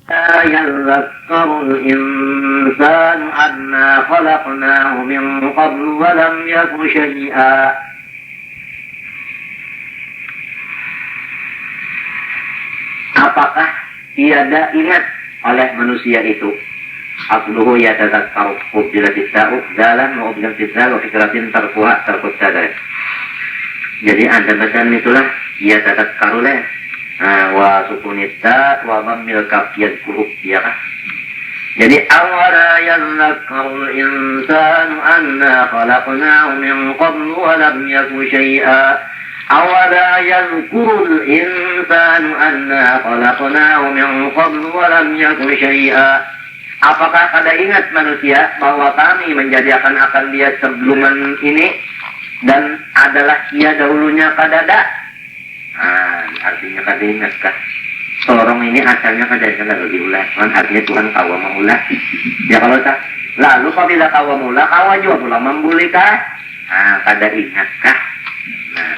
يذكر الإنسان أنا خلقناه من قبل ولم يك شيئا. Apakah tiada ingat oleh manusia itu? Asluhu yatadzakkaru ubdilatis ta'u dalan wa ubdilatis zal wa fikratin tarkuha tarkut sadar. Jadi ada bacaan itulah yatadzakkaru leh wa sukunita wa dhammil kaf yadhkuru, ya kan? Jadi awala yadhakkarul insanu anna khalaqnahu min qablu wa lam yaku syai'a. Awala yadhkurul insanu anna khalaqnahu min qablu wa lam yaku syai'a. Apakah kada ingat manusia bahwa kami menjadikan akan dia sebelum ini dan adalah ia dahulunya kadada? Artinya kada ingat kah? Sorong ini asalnya kada lebih ulah, kan artinya Tuhan kawa mengulah. Ya kalau tak, lalu apabila kawa mula, kawa juga pula membuli kah? Kada ingat kah?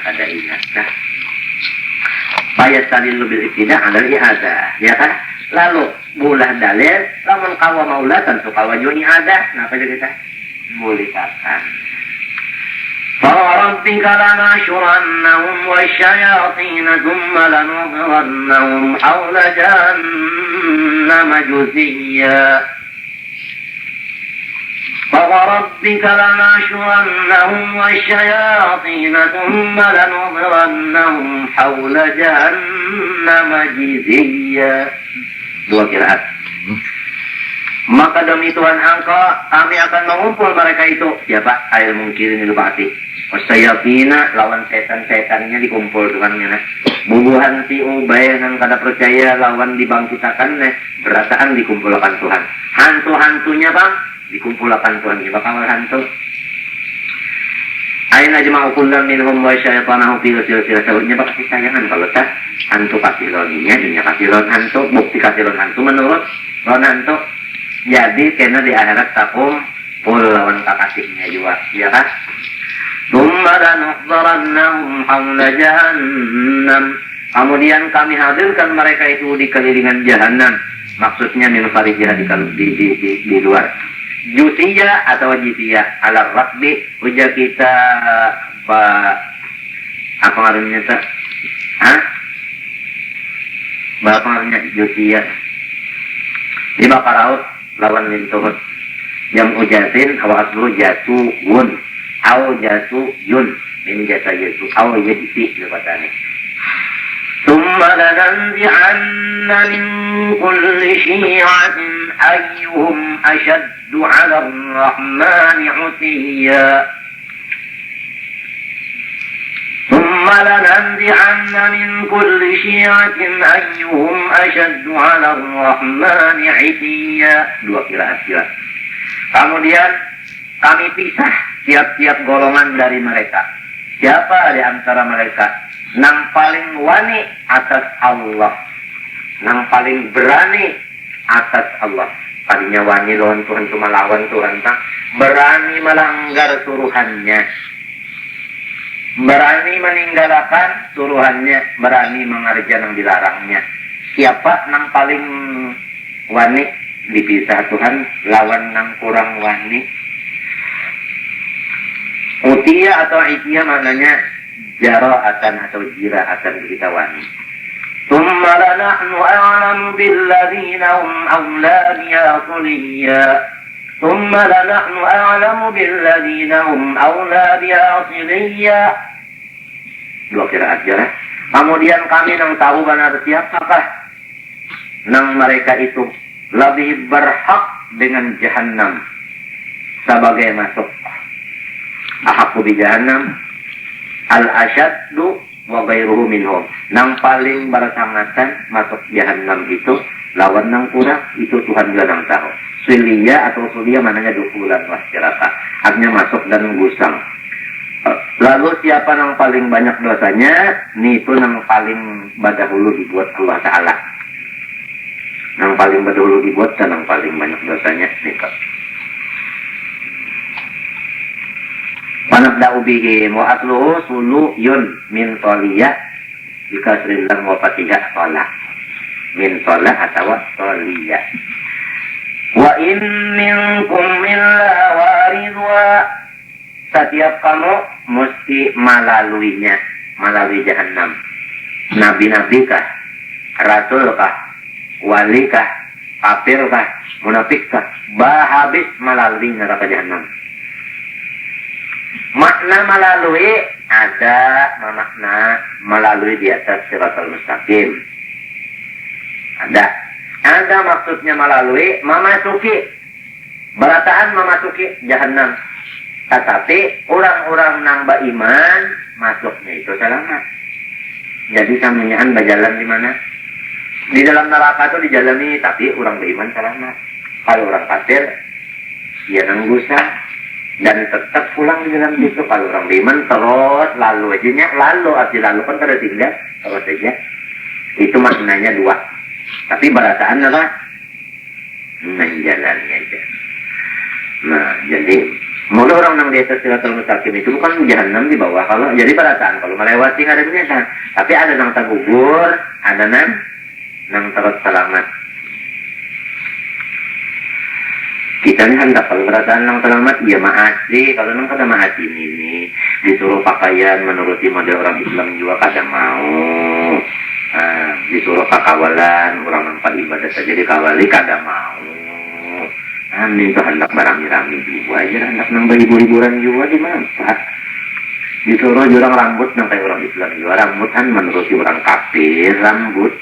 Kada ingat kah? Bayat tadi lebih tidak adalah ada, ya kan? Lalu bulah dalil, lamun kawa maula tentu kawa juni ada. Kenapa jadi kita boleh katakan? فَوَرَبِّكَ لَنَحْشُرَنَّهُمْ وَالشَّيَاطِينَ ثُمَّ لَنُحْضِرَنَّهُمْ حَوْلَ جَهَنَّمَ جِثِيًّا. فَوَرَبِّكَ لَنَحْشُرَنَّهُمْ وَالشَّيَاطِينَ ثُمَّ لَنُحْضِرَنَّهُمْ حَوْلَ جَهَنَّمَ جِثِيًّا. Dua kiraat. Maka demi Tuhan Engkau kami akan mengumpul mereka itu. Siapa? Ail mungkirin ilbati. Wasayatina lawan setan-setannya dikumpul Tuhannya. Bubuhan si Ubay yang kada percaya lawan dibangkitakan berataan dikumpulkan Tuhan. Hantu-hantunya bang dikumpulkan Tuhan. Siapa kawan hantu? Aina jama'u kullam minhum wa syaitanahu fi silsilah sawitnya pak kasih sayangan kalau tak hantu kasih loninya dinya kasih lon hantu bukti kasih lon hantu menurut lon hantu. Jadi kena di akhirat takum pul lawan kakasihnya juga, ya kan? Tsumma lanuhdarannahum haula jahannam. Kemudian kami hadirkan mereka itu di kelilingan jahanam. Maksudnya min farijah di luar. Jusiyah atau jisiyah ala rakbi uja kita apa ngaruhnya tak? Apa ngaruhnya jusiyah? Di bakaraut lawan min tuhud yang ujatin awa aslu jatu wun aw jatu yun min jata yatu aw yajti lebatane. Thumma lananzi'anna min kulli syi'atin ayyuhum ashaddu 'ala ar-rahmani 'utiyya. ثم لننزعن من كل شيعة أيهم أشد على الرحمن عتيا. Dua kiraat. Kemudian kami pisah tiap-tiap golongan dari mereka. Siapa di antara mereka nang paling wani atas Allah, nang paling berani atas Allah. Tadinya wani lawan Tuhan cuma lawan Tuhan tak berani melanggar suruhannya, berani meninggalkan suruhannya, berani mengerjakan yang dilarangnya. Siapa nang paling wani dipisah Tuhan lawan nang kurang wani? Utiya atau itia maknanya jara'atan atau jira'atan kita wani. Tsumma lanahnu a'lamu billadzina hum awla biha suliyya. ثم لنحن أعلم بالذين هم أولى بها صليا. Dua kiraat aja. Kemudian kami nang tahu benar siapakah nang mereka itu lebih berhak dengan jahannam sebagai masuk. Ahaqu bi jahannam al-asyaddu wa ghairuhu minhum. Nang paling bersangatan masuk jahannam itu lawan nang kurang itu Tuhan juga nang tahu. Suliya atau suliya mananya dukulan masyarakat, artinya masuk dan gusang. Lalu siapa yang paling banyak dosanya? Ini itu yang paling badahulu dibuat Allah Ta'ala. Yang paling badahulu dibuat dan yang paling banyak dosanya. Panabda'u bihi mu'atluhu sulu yun min toliyah bikasrin lam wa fatihah tolak. min sholah atau sholiyah. Wa in minkum illa waridha, setiap kamu mesti melaluinya, melalui jahannam. Nabi-nabi kah, rasul kah, wali kah, kafir kah, munafik kah, habis melalui neraka jahannam. Makna melalui ada makna melalui di atas siratal mustaqim. Ada maksudnya melalui memasuki, berataan memasuki jahannam. Tetapi orang-orang nang beriman masuknya itu selamat. Jadi samunyaan berjalan di mana? Di dalam neraka itu dijalani, tapi orang beriman selamat. Kalau orang kafir, ya nanggusa dan tetap pulang di dalam situ. Kalau orang beriman terus lalu aja, lalu arti lalu kan terus tinggal terus saja. Itu maknanya dua. Tapi berataan apa? Menjalani aja. Nah, jadi mulai orang yang di atas siratal mustaqim itu bukan jahannam di bawah. Kalau jadi berataan, kalau melewati nggak ada binasa. Tapi ada yang tergugur, ada yang terus selamat. Kita ini hendak kalau berataan yang selamat, ya maasi. Kalau nang kada maasi ini disuruh pakaian menuruti model orang Islam juga kada mau. Disuruh kakawalan orang nampak ibadah saja dikawali kada mau. Amin tuh hendak barang-barang juga aja, hendak nang berhibur-hiburan juga dimanfaat. Disuruh jurang rambut nang kayak orang Islam juga, rambut kan menuruti orang kafir rambut.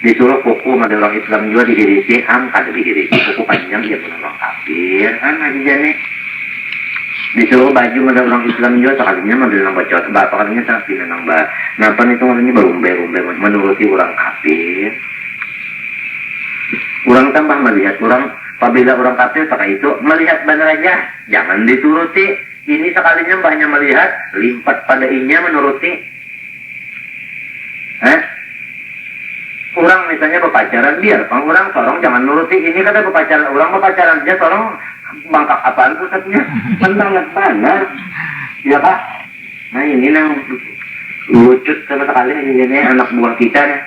Disuruh kuku model orang Islam juga dihirisi, kada dihirisi, kuku panjang dia pun orang kafir, aja jane. Disuruh baju model orang Islam juga, sekalinya model nang bacot, bapak katanya sangat pindah nang napa itu namanya berumbe-umbe menuruti orang kafir. Orang tambah melihat orang, apabila orang kafir pakai itu melihat benar aja, jangan dituruti. Ini sekalinya banyak melihat, limpat pada inya menuruti. Orang misalnya berpacaran, biar orang tolong jangan nuruti. Ini kata berpacaran, orang berpacaran aja tolong bangkak apaan pusatnya, banget banget, ya Pak. Nah ini yang lucut sama sekali ini anak buah kita ya.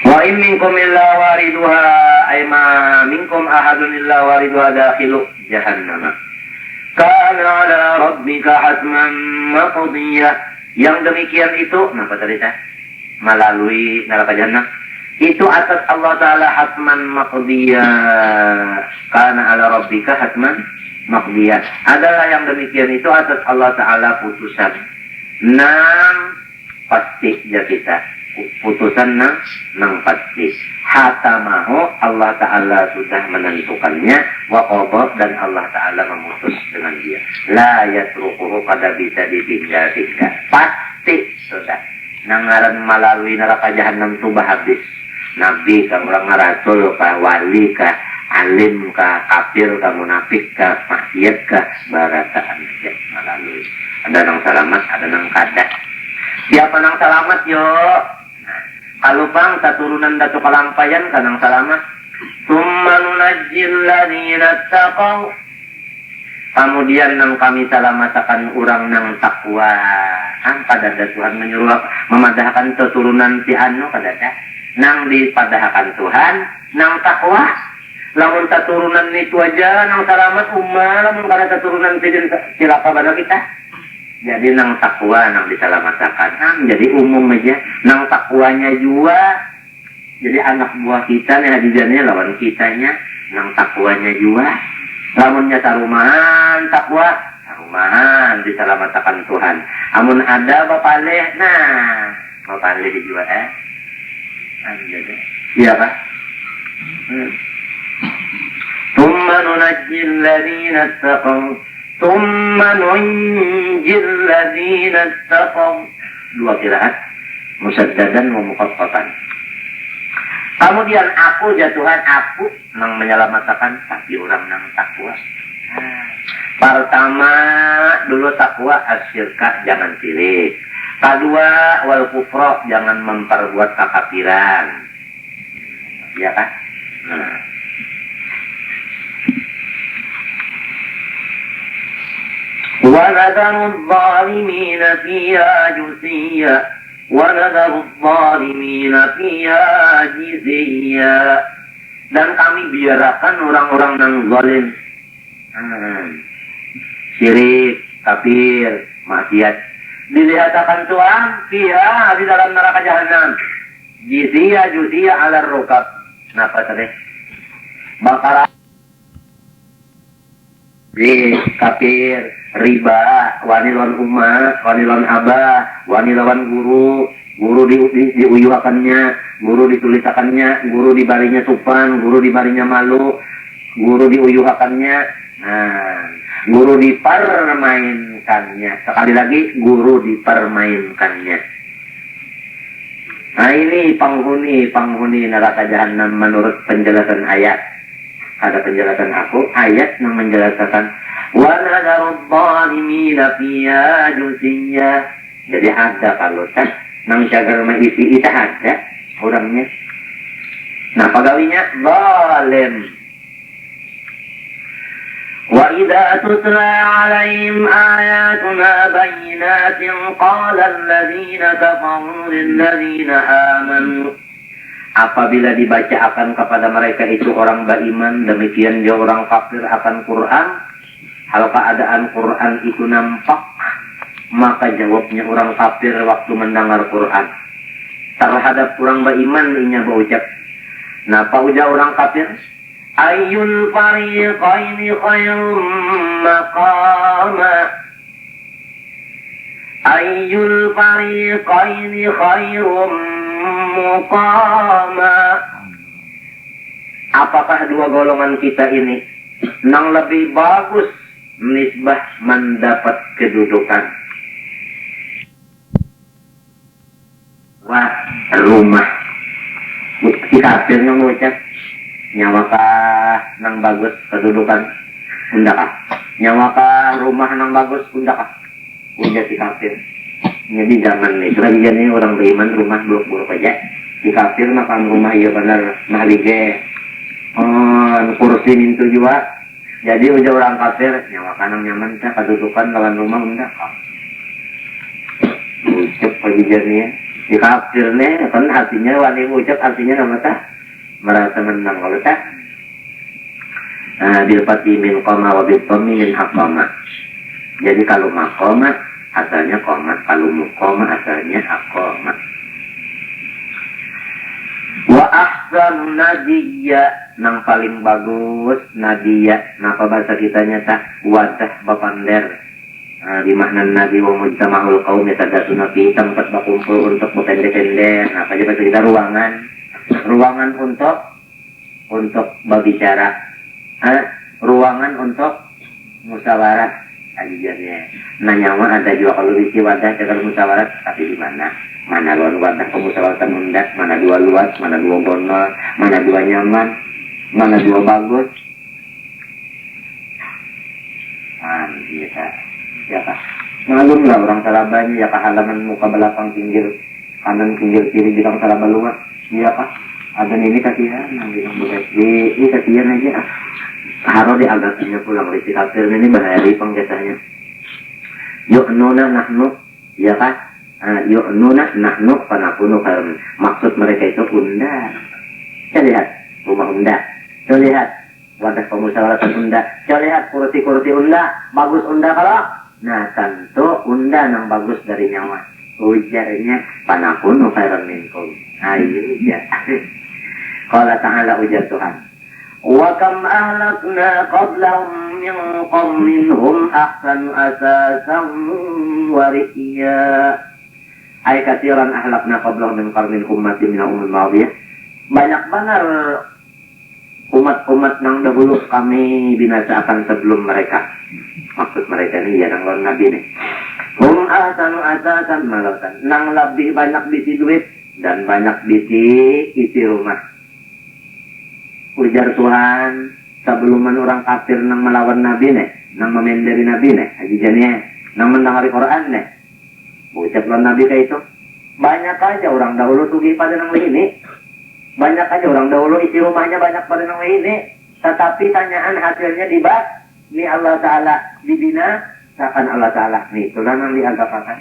Wa in minkum illa wariduha, ay ma minkum ahadun illa wariduha dakhilu jahannam. Kana ala rabbika hatman maqdiyah. Yang demikian itu, kenapa tadi saya? Melalui neraka jahannam. Itu atas Allah Ta'ala hatman maqdiyah. Kana ala rabbika hatman maqdiyah. Adalah yang demikian itu atas Allah Ta'ala putusan. Nang pasti ya kita. Putusan nang pasti. Hatamahu, Allah Ta'ala sudah menentukannya. Wa qadha, dan Allah Ta'ala memutus dengan dia. La yatrukuhu, kada bisa ditinggal-tinggal. Pasti sudah. Nangaran melalui neraka jahannam itu habis. Nabi kah, orang rasul kah, wali kah, alim kah, kafir kah, munafik kah, maksiat kah, barataan aja melalui. Ada nang selamat, ada nang kada. Siapa nang selamat yo? Kalau bang turunan datu kalampayan kanang selamat. Tsumma nunajjil ladzina taqaw. Kemudian nang kami selamatkan orang nang takwa. Pada Tuhan menyuruh memadahkan keturunan si anu pada nang dipadahkan Tuhan nang takwa. Lamun keturunan itu aja nang selamat umat, lamun kada keturunan silaka pada kita. Jadi nang takwa nang diselamatkan, jadi umum aja nang takwanya juga. Jadi anak buah kita nih hadijannya lawan kitanya nang takwanya juga. Lamunnya tarumahan takwa, tarumahan diselamatkan Tuhan. Amun ada bapaleh, nah bapaleh juga jadi iya Pak. Tsumma nunajjil ladzina taqaw. Tsumma nunjil ladzina taqaw. Dua qiraat musaddadan wa muqaffatan. Kemudian aku Tuhan aku nang menyelamatkan tapi orang nang takwa. Pertama dulu takwa asyirka, jangan sirik. Kedua wal kufra, jangan memperbuat kekafiran. Ya kan? وَنَذَرُ الظَّالِمِينَ فِيهَا جُثِيًّا وَنَذَرُ الظَّالِمِينَ فِيهَا جِثِيًّا. Dan kami biarkan orang-orang yang zalim, syirik, kafir, maksiat, dilihat akan Tuhan fiha di dalam neraka jahanam. Jizia ala rukab. Napa tadi? Bakar di kafir, riba, wani lawan umat, wani lawan abah, wani lawan guru, guru diuyuhakannya, guru ditulisakannya, guru dibarinya supan, guru dibarinya malu, guru diuyuhakannya, guru dipermainkannya. Sekali lagi, guru dipermainkannya. Nah ini penghuni neraka jahanam menurut penjelasan ayat. Ada penjelasan aku, ayat yang menjelaskan wa nadharud dhalimina fiha jusiyya. Jadi ada kalau tak nang jagar mengisi itu ada orangnya. Nah pagawinya zalim. Wa idza tutla 'alaihim ayatuna bayyinatin qala alladziina kafaru lil ladziina aamanu. Apabila dibacakan kepada mereka itu orang beriman, demikian juga orang kafir akan Quran. Hal keadaan Quran itu nampak, maka jawabnya orang kafir waktu mendengar Quran terhadap orang beriman inya berucap. Napa ujar orang kafir? Ayyul fariqaini khairum maqama. Ayyul fariqaini khairum muqama. Apakah dua golongan kita ini yang lebih bagus nisbah mendapat kedudukan? Wah, rumah si kafirnya ngucap nyawakah nang bagus kedudukan undakah, nyawakah rumah nang bagus undakah, ujar si kafir. Jadi zaman itu lagi jadi orang beriman rumah buruk-buruk aja. Si kafir makan rumah iya benar mahlige. Kursi mintu juga. Jadi udah orang kafir nyawakan yang nyaman tak kedudukan lawan rumah enggak. Ucap pagi jadi si kafir nih kan artinya wani ucap artinya nama tak merasa menang kalau tak. Bil pati min qama wa bil qami min haqama. Jadi kalau maqama asalnya komat, kalau mukoma asalnya akomat. Wa ahsan nadiya, nang paling bagus nadiya. Napa bahasa kitanya tak wadah bapander. Di makna nadi wa mujtama'ul qaum yatadatuna fi tempat berkumpul untuk bertender-tender. Apa aja bahasa kita ruangan. Ruangan untuk berbicara. Ruangan untuk musyawarah. Ajiannya. Nah nyawa ada juga kalau isi wadah dengan musyawarah, tapi di mana? Mana luar wadah pemusyawaratan mundak, mana dua luas, mana dua bono, mana dua nyaman, mana dua bagus. Kita, ya kah? Malum lah orang Salabanya, ya kah halaman muka belakang pinggir kanan pinggir kiri bilang Salaba luas, ya kah? Ada ini kasihan, bilang boleh, ini kasihan aja. Harus diagaknya pulang di kafir ini bahari penggesanya. Yu'nuna nahnu, ya kan? Yu'nuna nahnu panakunu khairun. Maksud mereka itu undang. Saya lihat rumah undang. Saya lihat wadah pemusyawaratan undang. Saya lihat kursi-kursi undang. Bagus undang kalau? Nah tentu undang yang bagus dari nyawa. Ujarnya panakunu khairun minkum. Ayo ya. Qala ta'ala ujar Tuhan. Wa kam ahlakna qablahum min qarnin hum ahsanu asasan wa ri'ya. Ay katiran ahlakna qablahum min qarnin ummatin min umul madiyah. Banyak benar umat-umat yang dahulu kami binasakan sebelum mereka. Maksud mereka ini ya nang lawan nabi nih. Hum ahsanu asasan malatan. Nang lebih banyak bisi duit dan banyak bisi isi rumah. Ujar Tuhan sebelum orang kafir nang melawan nabi nih, nang memenderi nabi nih, ajiannya nang mendahari Quran nih. Ucap lawan nabi kayak itu. Banyak aja orang dahulu tugi pada nang ini. Banyak aja orang dahulu isi rumahnya banyak pada nang ini. Tetapi tanyaan hasilnya dibas. Ni Allah Ta'ala dibina Seakan Allah Ta'ala. Nih, itulah yang diagapakan.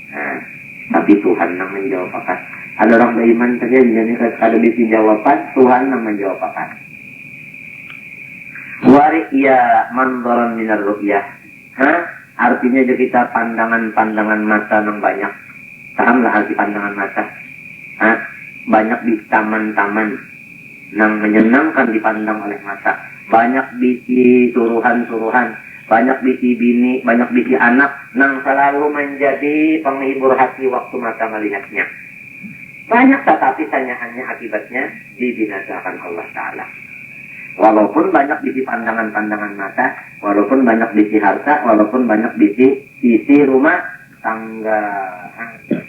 Nah, tapi Tuhan yang menjawabakan. Ada orang beriman saja, jadi ada bisi jawaban, Tuhan yang menjawabakan. Wari'ya mandoran minar ru'yah. Artinya jadi kita pandangan-pandangan mata yang banyak. Pahamlah arti pandangan mata. Banyak di taman-taman yang menyenangkan dipandang oleh mata. Banyak bisi suruhan-suruhan. Banyak bisi bini, banyak bisi anak yang selalu menjadi penghibur hati waktu mata melihatnya. Banyak tetapi tanyaannya akibatnya dibinasakan Allah Ta'ala. Walaupun banyak bisi pandangan-pandangan mata, walaupun banyak bisi harta, walaupun banyak bisi rumah tangga.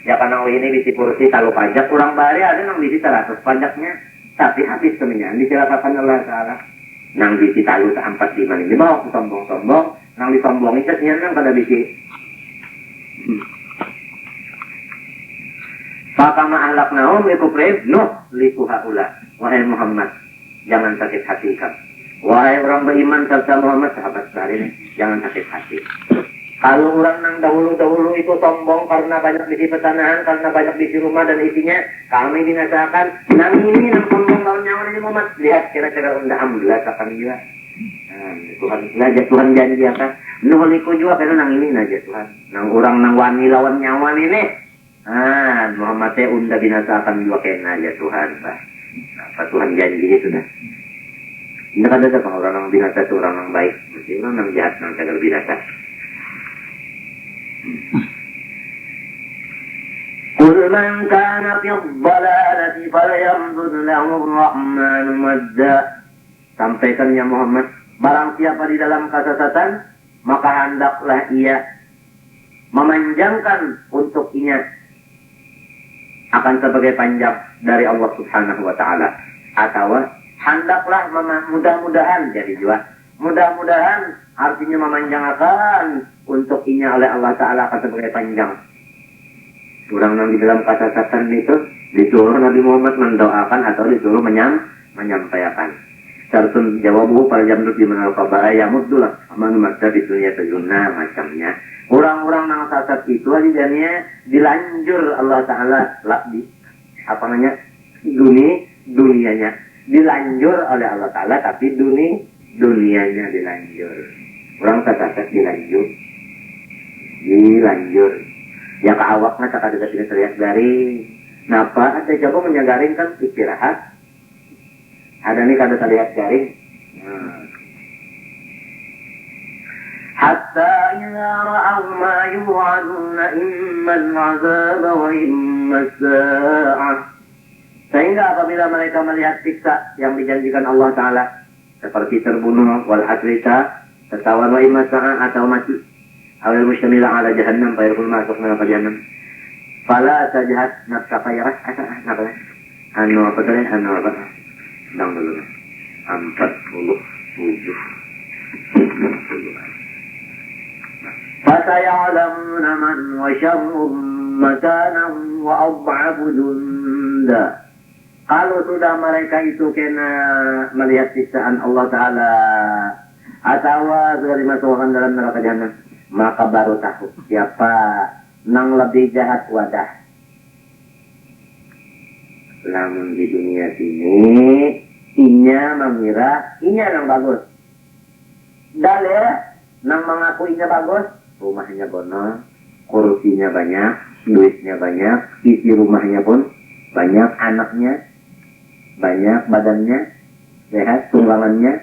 Ya karena ini bisi kursi kalau pajak kurang bari ada yang bisi 100 pajaknya, tapi habis kemenyan disilakan Allah Ta'ala. Nang bisi talu seampat lima ini mau sombong-sombong, nang disombongin setnya nang pada bisi. Fakama ahlak naum likufrib nuh likuhaula. Wahai Muhammad, jangan sakit hati kamu. Wahai orang beriman serta Muhammad sahabat sekalian, jangan sakit hati. Kalau orang nang dahulu-dahulu itu sombong karena banyak bisi petanahan, karena banyak bisi rumah dan isinya, kami dinasakan, nang ini nang sombong tahun nyawa ini Muhammad. Lihat kira-kira unda ambelas akan juga. Tuhan janji apa? Nuhliku juga karena nang ini aja Tuhan. Nang orang nang wani lawan nyawa ini. Muhammad teh unda binasakan juga kena aja Tuhan. Apa Tuhan janji itu dah. Tidak ada orang yang binasa itu orang yang baik. Mesti orang yang jahat yang cagar binasa. Qul man kana fi dhalalati falyamdud lahu ar-rahmanu madda. Sampaikan ya Muhammad, barang siapa di dalam kesesatan, maka hendaklah ia memanjangkan untuk inya akan sebagai panjang dari Allah Subhanahu wa Ta'ala. Atau hendaklah mudah-mudahan jadi juga. Mudah-mudahan artinya memanjangkan untuk inya oleh Allah Ta'ala akan sebagai panjang. Orang yang di dalam kesesatan itu disuruh Nabi Muhammad mendoakan atau disuruh menyampaikan. Sartun jawabuhu pada jam di mana kabar ya mudullah aman masa di dunia terjuna macamnya. Orang-orang yang sesat itu adanya dilanjur Allah Ta'ala di apa namanya dunianya dilanjur oleh Allah Ta'ala, tapi dunianya dilanjur. Orang sesat dilanjur ya ke awaknya tak ada tidak terlihat garing. Napa ada coba menyagaring kan istirahat. Ada nih kada terlihat garing. Hatta idza ra'aw ma yu'aduna imma al-'azab wa imma as-sa'ah. Sehingga apabila mereka melihat siksa yang dijanjikan Allah Ta'ala seperti terbunuh wal hasrita tertawan wa imma as-sa'ah atau mati awal mustamila ala jahannam fayakun masuk neraka jahannam. Fala tajhat nafsaka yarah apa Dang dulu 47 Fasaya'lamuna man wa syarrum makanan wa ad'afu junda. Kalau sudah mereka itu kena melihat siksaan Allah Ta'ala atau sudah dimasukkan dalam neraka jahanam, maka baru tahu siapa nang lebih jahat wadah. Namun di dunia sini inya mengira inya yang bagus. Dalil nang mengaku inya bagus, rumahnya bono, kursinya banyak, duitnya banyak, isi rumahnya pun banyak, anaknya banyak, badannya sehat, tunggangannya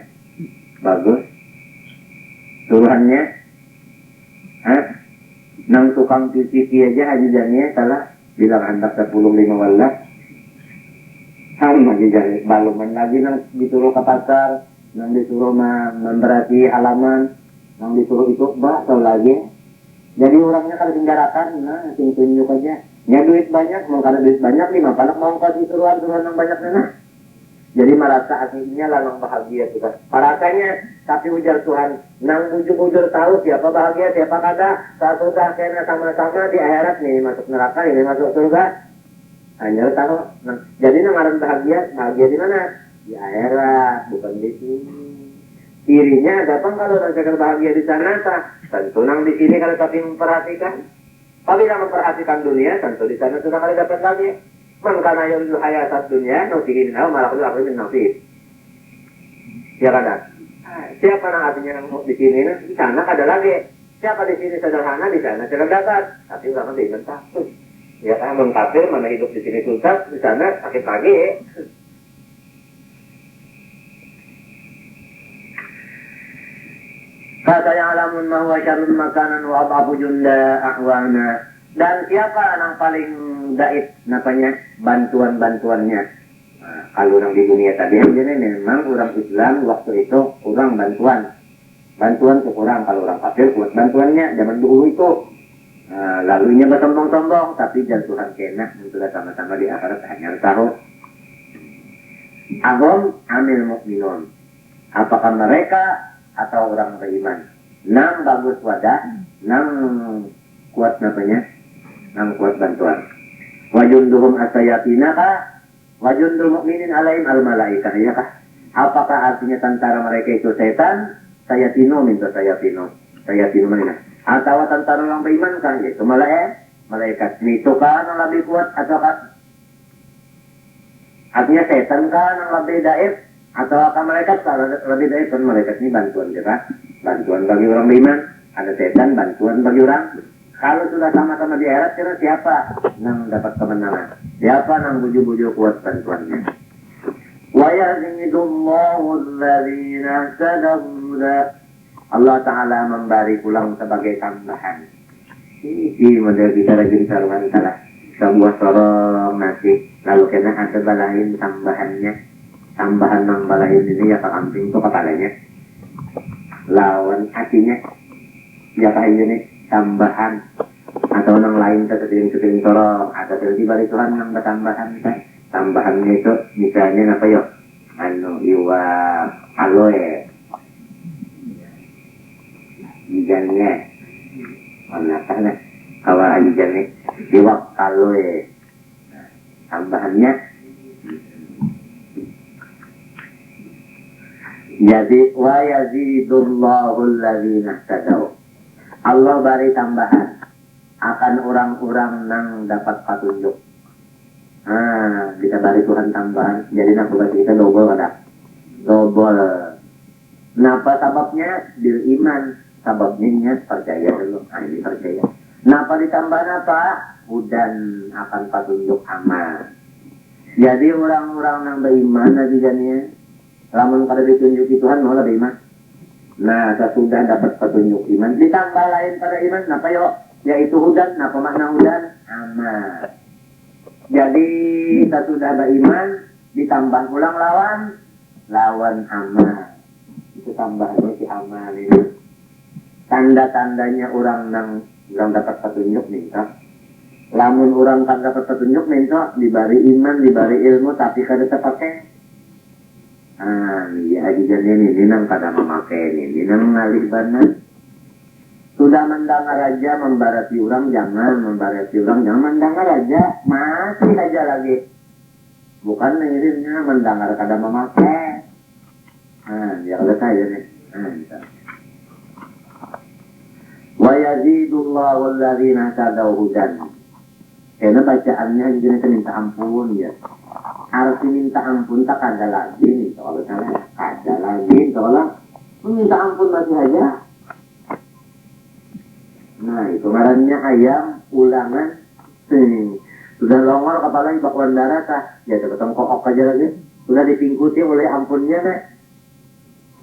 bagus, suruhannya nang tukang cuci aja hajidannya salah bilang hendak 10 walah. Sama aja baluman lagi nang disuruh ke pasar, nang disuruh memberati halaman, nang disuruh itu bakso lagi. Jadi orangnya kalau tinggarakan, tunjuk aja. Ya duit banyak, mau kada duit banyak nih, mapanak mau kasih suruhan yang banyak nana. Jadi merasa aslinya lalang bahagia juga. Parasanya, tapi ujar Tuhan, nang ujur-ujur tahu siapa bahagia, siapa kada. Saat sudah kena sama-sama di akhirat nih masuk neraka, ini masuk surga. Hanya tahu. Jadi namaran bahagia di mana? Di akhirat, bukan di sini. Irinya datang kalau rasakan bahagia di sana, tentu nang di sini kalau tapi memperhatikan. Apabila memperhatikan dunia, tentu di sana sudah kali dapat lagi. Man kana yuridu hayatad dunya, nusihin lahu ma lahu min nasib. Ya kan? Siapa nang artinya nang di sini, di sana ada lagi. Siapa di sini sederhana, di sana tidak dapat. Tapi orang di mentah. Ya kan, mengkafir mana hidup di sini susah, di sana sakit lagi. Kata yang alamun mahwa syarun makanan wa ababu junda ahwana. Dan siapa yang paling daib namanya bantuan-bantuannya. Nah, kalau orang di dunia tadi jadi memang orang Islam waktu itu kurang bantuan. Bantuan kurang, kalau orang kafir kuat bantuannya zaman dulu itu. Nah, lalunya bersombong-sombong tapi jatuhan kena sudah sama-sama di akhirat hanya tahu. Ahum amil mukminun. Apakah mereka atau orang beriman? Nang bagus wadah, nang kuat namanya, nang kuat bantuan. Wajunduhum asayatina kah? Wajundul mukminin alaihim al malaikah ya kah? Apakah artinya tentara mereka itu setan? Sayatino minta sayatino mana? Atau tentara orang beriman kah? Yaitu malaikat. Itu kah yang lebih kuat atau kah? Artinya setan kah yang lebih daib? Atau akan malaikat kalau lebih dari kan malaikat ini bantuan juga, bantuan bagi orang beriman, ada setan bantuan bagi orang. Kalau sudah sama-sama di akhirat, kira siapa yang dapat kemenangan? Siapa yang buju-buju kuat bantuannya? Wa yazidullahu alladhina tadawuda. Allah Ta'ala memberi pulang sebagai tambahan. Ini model kita lagi taruhan salah. Sebuah sorong nasi, lalu kena ada balain tambahannya. Tambahan nang balahin ini ya kambing itu kepalanya lawan kakinya ya kayak ini tambahan atau nang lain keting-keting sorong ada tiba-tiba Tuhan nang tambahan tambahannya itu misalnya apa yuk iwa aloe ijannya mana kan awal ijannya iwa aloe tambahannya. Jadi wa yazidullahu alladzina tadaw. Allah beri tambahan akan orang-orang yang dapat petunjuk. Kita beri Tuhan tambahan. Jadi nak kita double ada. Double. Napa sebabnya? Bil iman. Sebabnya percaya dulu. Ini percaya. Napa ditambah apa? Hudan akan petunjuk amal. Jadi orang-orang yang beriman nantinya lamun pada ditunjuki Tuhan mau lebih iman. Nah, sesudah dapat petunjuk iman, ditambah lain pada iman, apa yuk? Yaitu hudan, apa makna hudan? Amal. Jadi sesudah beriman, ditambah ulang lawan amal. Itu tambahannya si amal ini. Tanda-tandanya orang yang dapat petunjuk minta. Lamun orang kan dapat petunjuk minta, diberi iman, diberi ilmu, tapi kada terpakai. Ya ajiannya ini nang kada memakai ini nang ngalih banan. Sudah mendengar raja membarati orang jangan mendengar raja masih aja lagi. Bukan mengirimnya mendengar kada memakai. Ya udah saja nih. Wa yazidullahu alladhina tadaw hudan. Karena bacaannya jadi minta ampun ya. Arti minta ampun tak ada lagi nih soalnya ada lagi soalnya minta ampun masih aja. Nah itu ngarannya ayam ulangan sudah longor kepala bakwan darah kah ya tetap kokok aja lagi sudah dipingkuti oleh ampunnya nih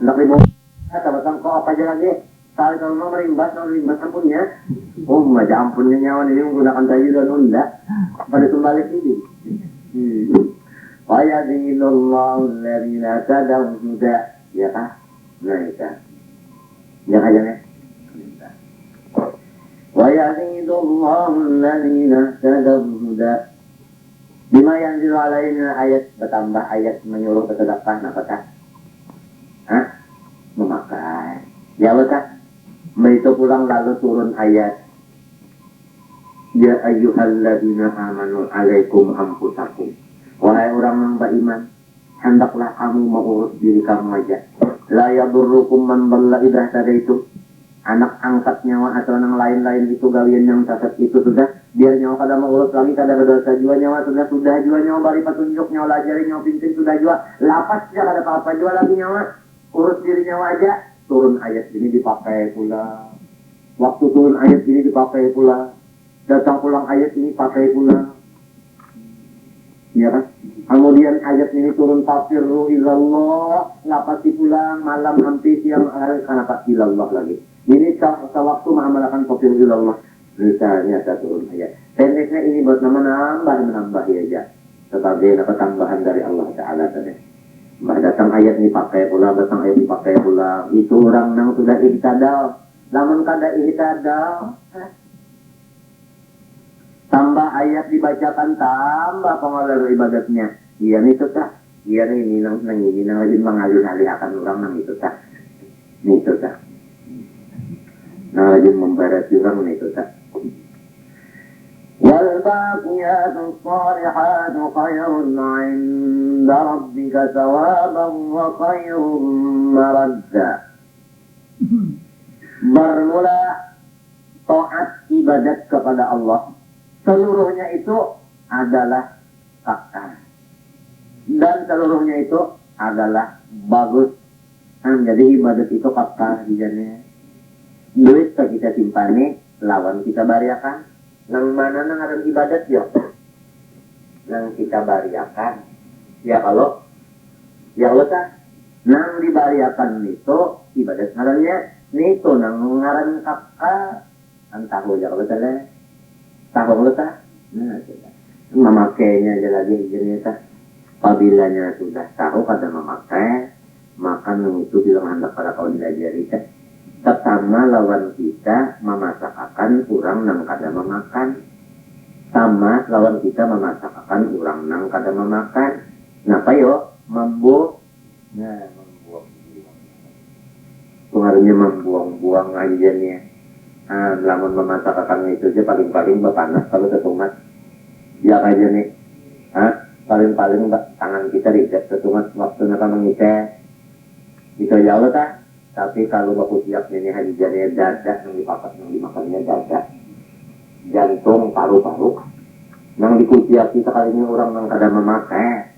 hendak dibawa tetap kokok aja lagi sekali kalau mau merimbas ampunnya aja ampunnya nyawa ini menggunakan kayu dan unda pada kembali ini. Wa yazidullahu alladhina tadaw huda ya kah? Nah itu ya kayaknya wa yazidullahu alladhina tadaw huda bima yanzilu alaina ayat bertambah ayat menyuruh bersedekah apakah? Memakai ya betul itu pulang lalu turun ayat ya ayyuhalladzina amanu alaikum anfusakum. Wahai orang yang beriman, hendaklah kamu mengurus diri kamu aja. La yadurrukum man dhalla idza hadaitum. Anak angkat nyawa atau yang lain-lain itu gawian yang sesat itu sudah biar nyawa kada mengurus lagi kada berdosa jua nyawa sudah jua nyawa bari petunjuk nyawa lajari nyawa pimpin sudah jua lapas saja kada apa-apa jua lagi nyawa urus diri nyawa aja turun ayat ini dipakai pula waktu turun ayat ini dipakai pula datang pulang ayat ini pakai pula ya kan kemudian ayat ini turun tafsirru ilallah lapasi pula malam hampir siang hari karena pasti ilallah lagi. Ini sewaktu mengamalkan tafsir ilallah misalnya saya turun ayat. Pendeknya ini buat menambah ya aja. Sebagai tambahan dari Allah Ta'ala tadi. Datang ayat ini pakai pula, datang ayat ini pakai pula. Itu orang yang sudah ihtadal. Namun kada ihtadal. Tambah ayat dibacakan, tambah pengalir ibadatnya. Iya nih itu tak. Iya ini nang lagi mengalih-alih akan orang nang itu tak. Ini itu tak. Nah, lagi membarati orang itu tak. والباقيات الصالحات خير عند ربك ثوابا وخير مردا. Bermula taat ibadat kepada Allah. Seluruhnya itu adalah kekal. Dan seluruhnya itu adalah bagus. Jadi ibadat itu kekal di jannah. Duit kita simpani, lawan kita bariakan. Nang mana nang ada ibadat ya? Nang kita bariakan. Ya kalau, ya Allah tak. Nang dibariakan itu ibadat ngarannya itu nang ngaran kakak. Antahu ya kalau tak. Tahu lo tak? Nah, sudah. Memakainya aja lagi jenis tak. Apabila sudah tahu kata memakai, makan itu bilang hendak pada kau diajari tak. Pertama lawan kita memasakkan kurang nang kada memakan. Sama lawan kita memasakkan kurang nang kada memakan. Napa yo? Membuang. Nah, membuang-buang. Pengaruhnya membuang-buang aja nih. Lamun memasakkan itu aja paling-paling panas kalau ketumat. Ya aja nih. Paling-paling tangan kita diikat ketumat waktu nak mengiceh. Itu ya Allah tak? Tapi kalau baku siap ini hadiahnya dada yang dipakai yang dimakannya dada, jantung, paru-paru, yang dikusiapi sekalinya orang yang kada memakai,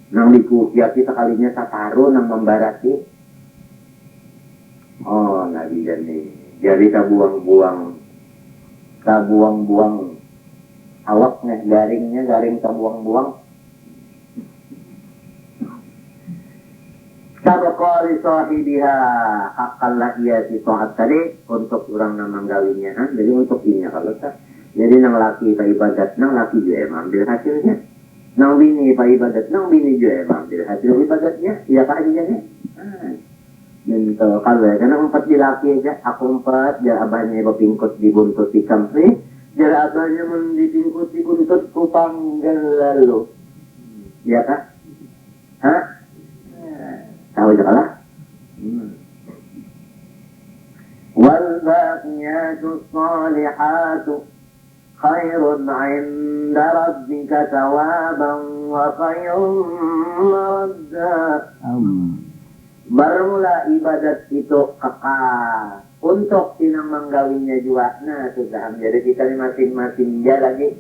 yang dikusiapi sekalinya saparu yang membarati. Oh, nabi jadi kabuang-buang awaknya, garing kabuang-buang. Sabaqali sahibiha akallah ia si tohat tadi untuk orang yang menggawinya. Jadi untuk ini kalau tak. Jadi nang laki pa ibadat, nang laki juga ambil hasilnya. Nang bini pa ibadat, nang bini juga ambil hasil ibadatnya. Iya pak aja nih. Gitu. Kalau ya, karena 4 di laki aja, aku 4, dia abahnya bapingkot di buntut di kampri, dia abahnya mendipingkot di buntut kupang lalu. Iya kah? Hah? Tahu je kalah. Wal-baqiyatu salihatu khairun 'inda rabbika thawaban wa khairun maradda. Bermula ibadat itu kekal untuk sinang menggawinya juga. Nah sudah jadi kita ni masing-masing dia lagi.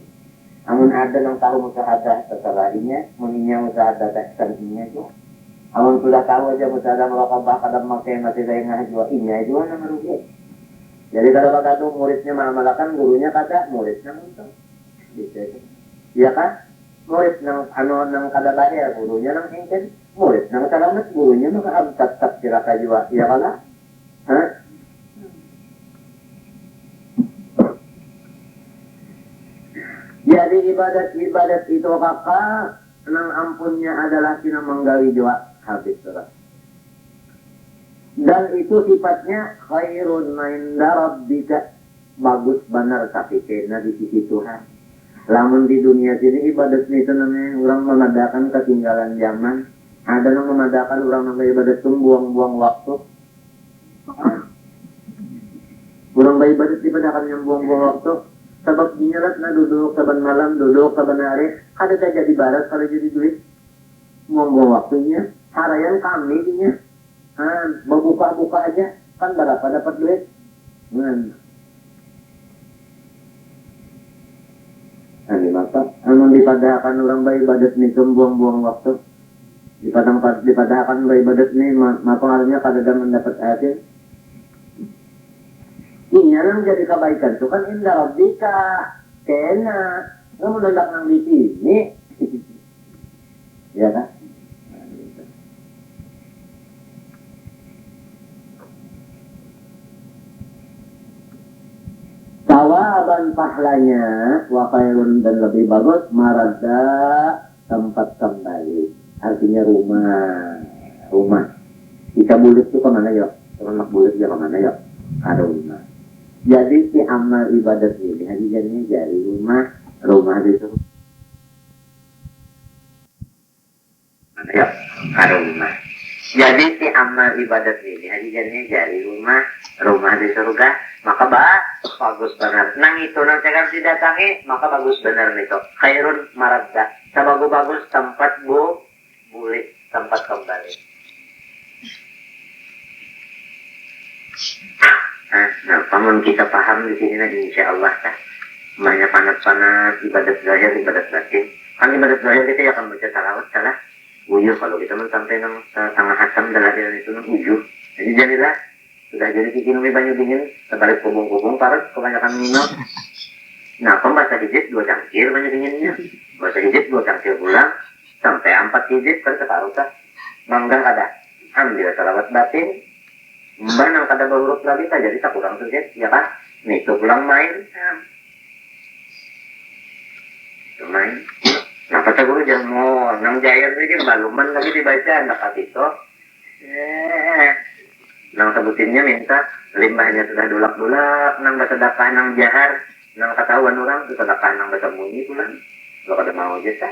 Amun ada yang tahu musahadah setelahnya, muninya musahadah teksturnya juga. Amun sudah tahu aja musahadah melakabah kadang makai masih saya ngah juga ini juga nama rugi. Jadi kalau kata tu muridnya mengamalkan, gurunya kata muridnya untuk. Iya kan? Murid nang nang kada bayar, gurunya nang ingin. Murid nang salamat, gurunya maka abtak siraka juga. Iya kan? Hah? Jadi ibadat itu kakak nang ampunnya adalah sina menggawi jua habis surat. Dan itu sifatnya khairun inda rabbika, bagus benar tapi kena di sisi Tuhan. Lamun di dunia sini ibadat itu namanya orang mengadakan ketinggalan zaman. Ada yang memadakan orang yang ibadat itu buang-buang waktu. Orang beribadat dipadakan yang buang-buang waktu. Sebab dinyalat na duduk saban malam, duduk saban hari. Kada jadi barat, kada jadi duit. Buang-buang waktunya. Harayan kami dinya. Membuka-buka aja kan berapa dapat duit. Ini maka amun dipadahkan orang bayi ibadat ni buang-buang waktu. Dipadahkan bayi ibadat ni pengaruhnya kadang mendapat hasil. Ini yang jadi kebaikan itu kan indah rabbika kena kamu mendadak nang di sini. Ya kan? Tawaban pahlanya wa khairun dan lebih bagus marada tempat kembali. Artinya rumah. Jika bulit itu kemana yuk? Ternak bulit dia kemana yuk? Ada rumah. Jadi si amal ibadat ini hadiahnya dari rumah itu. Mana yuk? Ada rumah. Jadi si amal ibadat ini hadiahnya dari rumah di surga. Maka bagus benar. Nang itu nang cakap didatangi, maka bagus benar itu. Khairun maradda. Sabagus-bagus tempat boleh tempat kembali. Nah, namun kita paham di sini nanti insya Allah kan. Banyak panas-panas ibadat zahir, ibadat batin. Kan ibadat zahir kita akan baca salawat, salah. Uyuh kalau kita sampai nang tengah hasam dalam itu nang uyuh. Jadi jadilah sudah jadi bikin banyak dingin, sebalik kubung-kubung, parut, kebanyakan minum. Nah, pembaca hijit 2 cangkir banyak dinginnya. Baca hijit 2 cangkir pulang, sampai 4 hijit kan separuh tak. Manggang ada. Ambil salawat batin. Mbak nang kada berhuruf lagi tak jadi tak kurang hijit, ya kan? Nih, itu pulang main. Itu main. Nah, kata guru jangan mau, nang jair ini baluman lagi dibaca, anak itu. Nang sebutinnya minta limbahnya sudah dulak-dulak, nang bersedekah nang jahar, nang ketahuan orang itu sedekah nang bersembunyi pulang. Lo kada mau aja sah.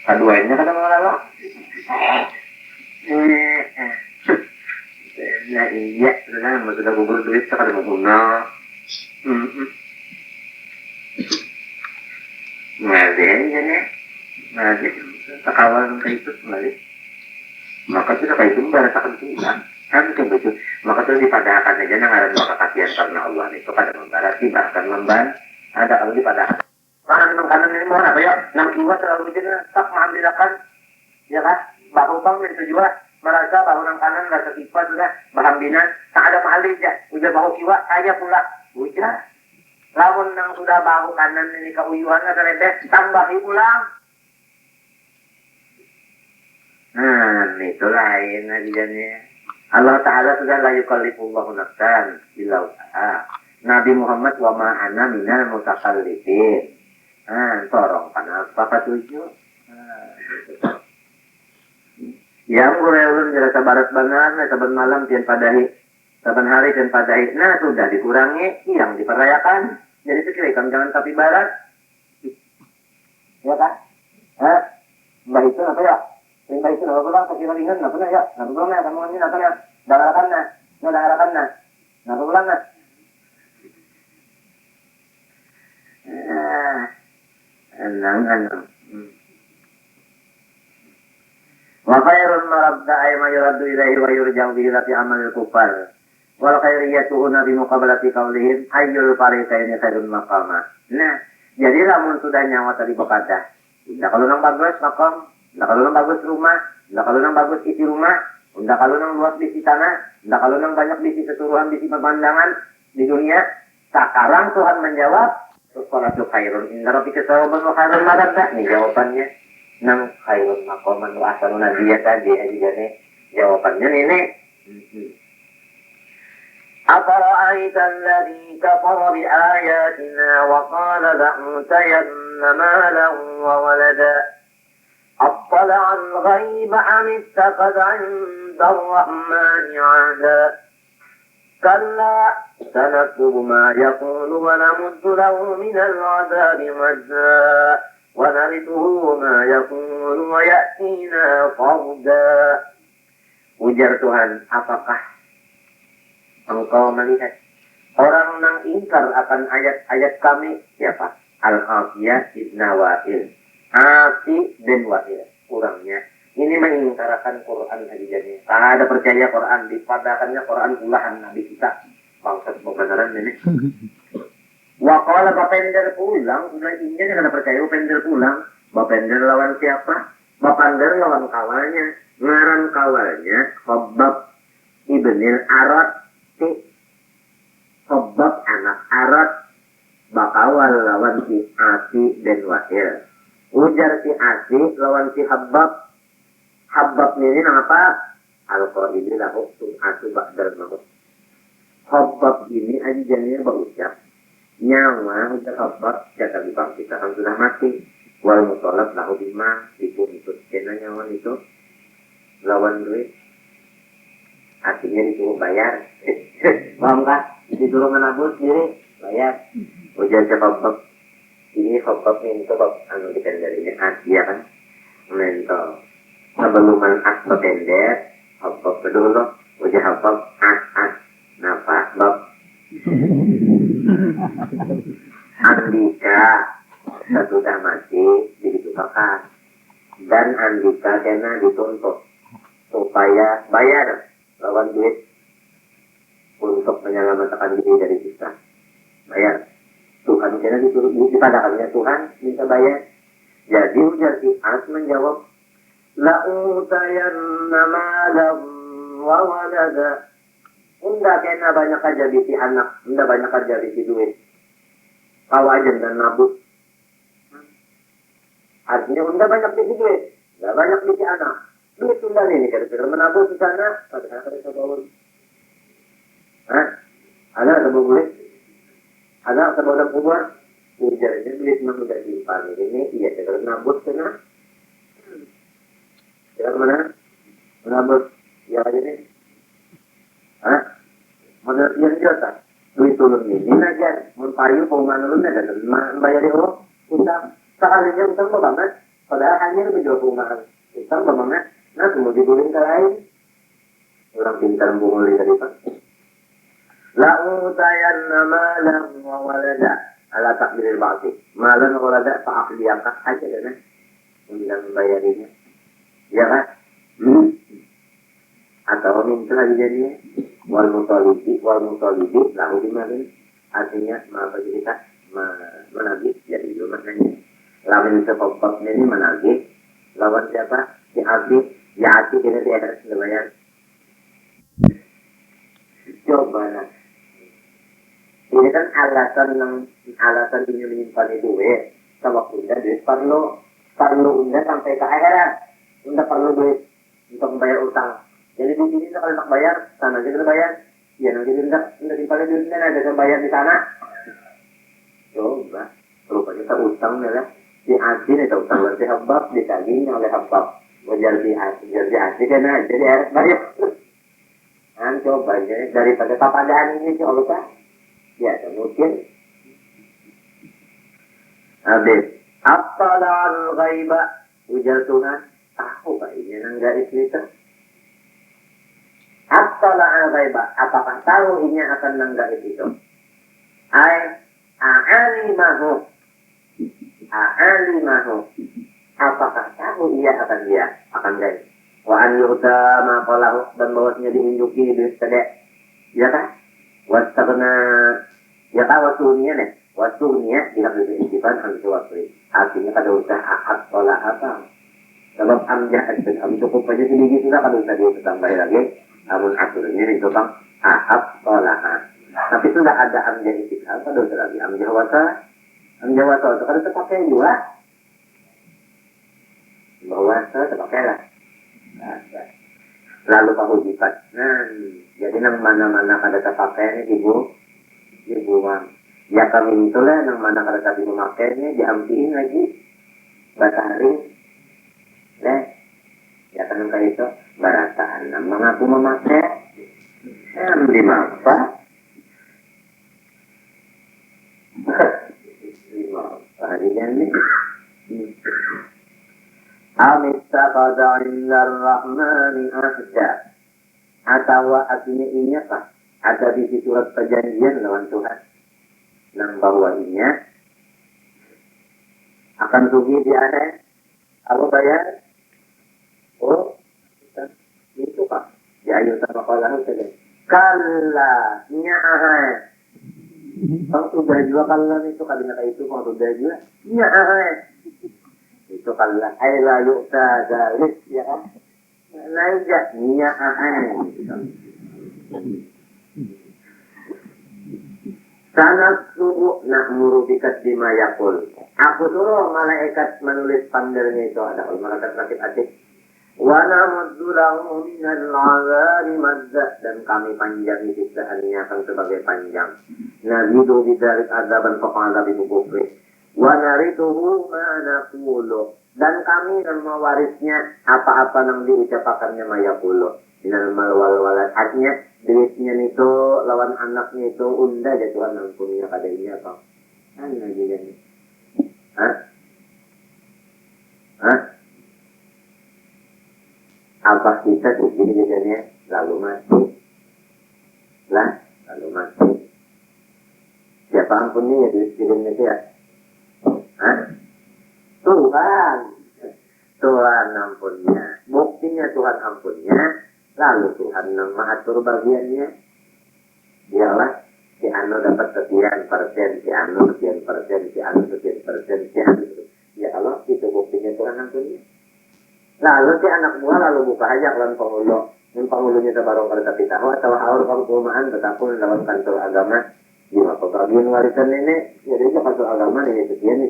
Kaduanya kada mau lalu. Nah iya, sudah gugur duit kada mau guna. Ngadenya nih, ngadenya takawal kayak itu kembali. Maka sudah kayak itu berasakan pulang. Kan begitu. Maka itu dipadahkan aja nangaran maka kasihan karena Allah itu pada membarati bahkan memban ada kalau dipadahkan. Kanan ini mohon apa ya? Nang jiwa terlalu jenis tak mengambilkan, ya kan? Bahu bang itu juga merasa bahu nang kanan rasa tiba sudah bahan binan tak ada mahal aja. Udah bahu kiwa saya pula. Udah. Lawan nang sudah bahu kanan ini keuyuhan ada rebes tambahi pulang. Nah, itu lain ajarannya. Allah Ta'ala sudah la yukallifullahu nafsan illa wus'aha. Nabi Muhammad wa ma ana minal mutakallifin. Torong kenapa ketujuh? Yang ulun jerasa barat banget, saban malam tian padahi, saban hari tian padahi. Nah, sudah dikurangi, yang diperayakan. Jadi sekiranya jangan tapi barat. Ya kan? Mbah itu apa ya? Lima itu nama pulang kecil ringan, nama pulang ya, nama pulang ya, kamu ini nama ya, daharakan na, nama pulang na. Anang. Wa khairun marabda ay ma yuraddu ilaihi wa yurja'u bihi lati amalil kufar. Wal khairiyatuhu nabi muqabalati qaulihim ayyul fariqaini khairun maqama. Nah, jadi lamun sudah nyawa tadi bekadah. Nah, kalau nang bagus makam. Nggak kalau nang bagus rumah, nggak kalau nang bagus isi rumah, nggak kalau nang luas bisi tanah, nggak kalau nang banyak bisi keseluruhan bisi pemandangan di dunia. Sekarang Tuhan menjawab, Salatu khairun inna rabbika thawaban wa khairun maradda. Ini jawabannya. Nang khairun maqaman wa ahsanu nadiya tadi aja jawabannya ini. أفرأيت الذي كفر بآياتنا وقال لأوتين مالا وولدا أطلع الغيب أم اتخذ عند الرحمن عهدا كلا سنكتب ما يقول ونمد له من العذاب مدا ونرثه ما يقول ويأتينا فردا. Ujar Tuhan, apakah engkau melihat orang yang ingkar akan ayat-ayat kami? Siapa? Al-Afiyah ibn Wa'il. Asi bin Wa'il. Orangnya Ini mengingkarakan Quran tadi jadi. Tak ada percaya Quran, dipadakannya Quran ulahan Nabi kita. Bangsat beneran ini. Wakala bapender pulang, ini kada percaya bapender pulang. Bapender lawan siapa? Bapender lawan kawannya. Ngaran kawannya Khabbab ibnil Arad. Khabbab anak Arad. Bakawal lawan si Asi dan Wa'il. Ujar si Asi lawan si Khabbab. Khabbab ini apa? Al-Qaidi lahu Asi ba'dal maut. Khabbab ini anjanya berucap. Nyawa udah Khabbab jika dibangkitkan kita sudah mati. Wal mutalab lahu bima dituntut. Karena nyawa itu lawan duit. Artinya disuruh bayar. Paham kan? Disuruh menabur sendiri bayar. Ujar si Khabbab. Ini Khabbab ini Khabbab anu dikendalinya Asia kan. Mental. Sebelum as bertender, Khabbab dulu. Ujar Khabbab as. Napa? Bab. Andika sudah mati ditukarkan. Dan Andika kena dituntut supaya bayar lawan duit untuk menyelamatkan diri dari siksa. Bayar. Tuhan kena disuruh dipadakannya Tuhan minta bayar. Jadi ujar si As menjawab, la'utayanna malam wa walada. Unda kena banyak aja bisi anak, unda banyak aja bisi duit. Kau aja dan nabut. Artinya unda banyak bisi duit, unda banyak bisi anak. Duit unda ini kira-kira menabut di sana, padahal ada sebawul. Hah? Ada sebawul duit? Ada sebawul kubur? Ujarnya duit memang udah simpan ini, iya kira menabut kena. Kira mana? Menabut, ya aja nih. Hah? Menurut yang jasa, duit turun ini aja, mempayu penguman turun aja, membayar itu utang. Sekalinya utang banget, padahal hanya menjual penguman utang banget. Nah, semua dibulin ke lain. Orang pintar bunguli dari Pak. La'utayan malam wa walada ala takdiril ba'ati. Malam wa walada fa'afliyakah aja kan? Untuk membayarinya. Ya kan? Atau minta lagi jadinya wal mutalibi lahu dimarin, artinya kita menagih jadi itu maknanya. Lawan sepopok ini menagih lawan siapa? Si Asi, ya Asi kena di atas lumayan. Coba lah. Ini kan alasan menyimpan duit. Kalau unda duit perlu unda sampai ke akhirat. Unda perlu duit untuk membayar utang. Jadi di sini kalau nak bayar, sana aja kita bayar. Ya nanti tidak dipakai duit ada yang bayar di sana. Coba, rupanya kita utang lah. Si Asi itu utang oleh Khabbab, ditagihnya oleh Khabbab. Wajar si Asi kena jadi harus bayar. Kan coba jadi daripada papadaan ini si Allah, ya mungkin. Habis, At-tala'al ghaiba, ujar Tuhan, tahu pak ini yang garis itu. At-tala'al ghaiba, apakah tahu ini akan menggaib itu? A'alimahu, apakah tahu ia akan gaib? Wa an yu'ta ma qalahu, dan bahwasanya diunjuki duit sedek. Ya kan? Wastagna, ya kan wasunya nih. Wasunya tidak diistifan an suwasri. Artinya kada usah ahad tola apa. Sebab amjah am cukup aja sedikit sudah kada usah dia tambah lagi. Namun aturnya itu bang ahad tola. Tapi sudah ada amjah istifan, kada usah lagi amjah wasa. Amjah wasa itu kada terpakai juga. Bahwa terpakai lah. Lalu pahujipat. Nah, jadi nang mana-mana kada terpakai ini dibuang. Ya kami itulah nang mana kada tadi memakainya diampiin lagi. Batarin. Ya kan kayak itu barataan. Nang mengaku memakai. Di apa? Di apa? Ini. Amittakhadha 'inda ar-rahmani ahda. Atau artinya ini apa? Ada di surat perjanjian lawan Tuhan. Nang bawahinya akan rugi di akhirat. Apa bayar? Oh, itu Pak. Ya ayo sama kalau saja. Kalla, nyahai. Kalau sudah juga kalla itu kalimat itu kalau sudah juga nyahai. Itu kalla. Aila yukta dalik ya kan. Naija nyahai. Sangat subuh nak murubikat di mayakul. Aku suruh malaikat menulis pandernya itu ada malaikat sakit adik. Wana mudzulahu minal azari madzah dan kami panjang siksaannya akan sebagai panjang. Nazidu bidarik azaban faqala bi kufri. Wa narituhu ma naqulu dan kami yang mewarisnya apa-apa yang diucapkannya mayaqulu. Minal mal wal walad artinya duitnya itu lawan anaknya itu unda jatuhan ampunnya kadainya apa? Ana gini. Hah? Hah? Apa kita begini jadinya lalu mati lah lalu mati siapa ampunnya ya dikirimnya dia Tuhan ampunnya buktinya Tuhan ampunnya lalu Tuhan yang mengatur bagiannya dialah si anu dapat sekian persen si anu sekian persen si anu sekian persen si anu ya Allah itu buktinya Tuhan ampunnya. Lalu si anak buah lalu buka aja lawan penghulu. Yang penghulunya terbarong pada tapi tahu atau haur perumahan betapun dalam kantor agama. Gimana pembagian warisan nenek? Jadi itu kantor agama ini sekian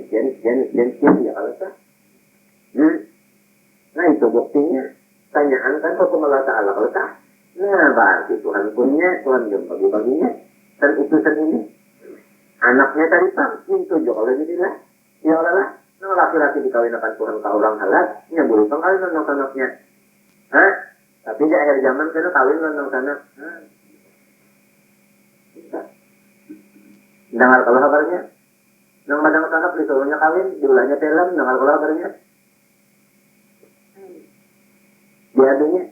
ya kalau sah. Nah itu buktinya. Tanyaan kan kok Allah Ta'ala kalau sah. Nah berarti Tuhan punya, Tuhan yang bagi-baginya. Dan utusan ini. Anaknya tadi pak, itu juga oleh jadilah. Ya Allah lah. Nah, laki-laki dikawinkan Tuhan ke orang halal, nyambul pengkawin anak-anaknya. Hah? Tapi di akhir zaman kena kawin anak-anak. Dengar kalau kabarnya? Nang madang anak disuruhnya kawin, diulahnya film, dengar kalau kabarnya? Diadunya?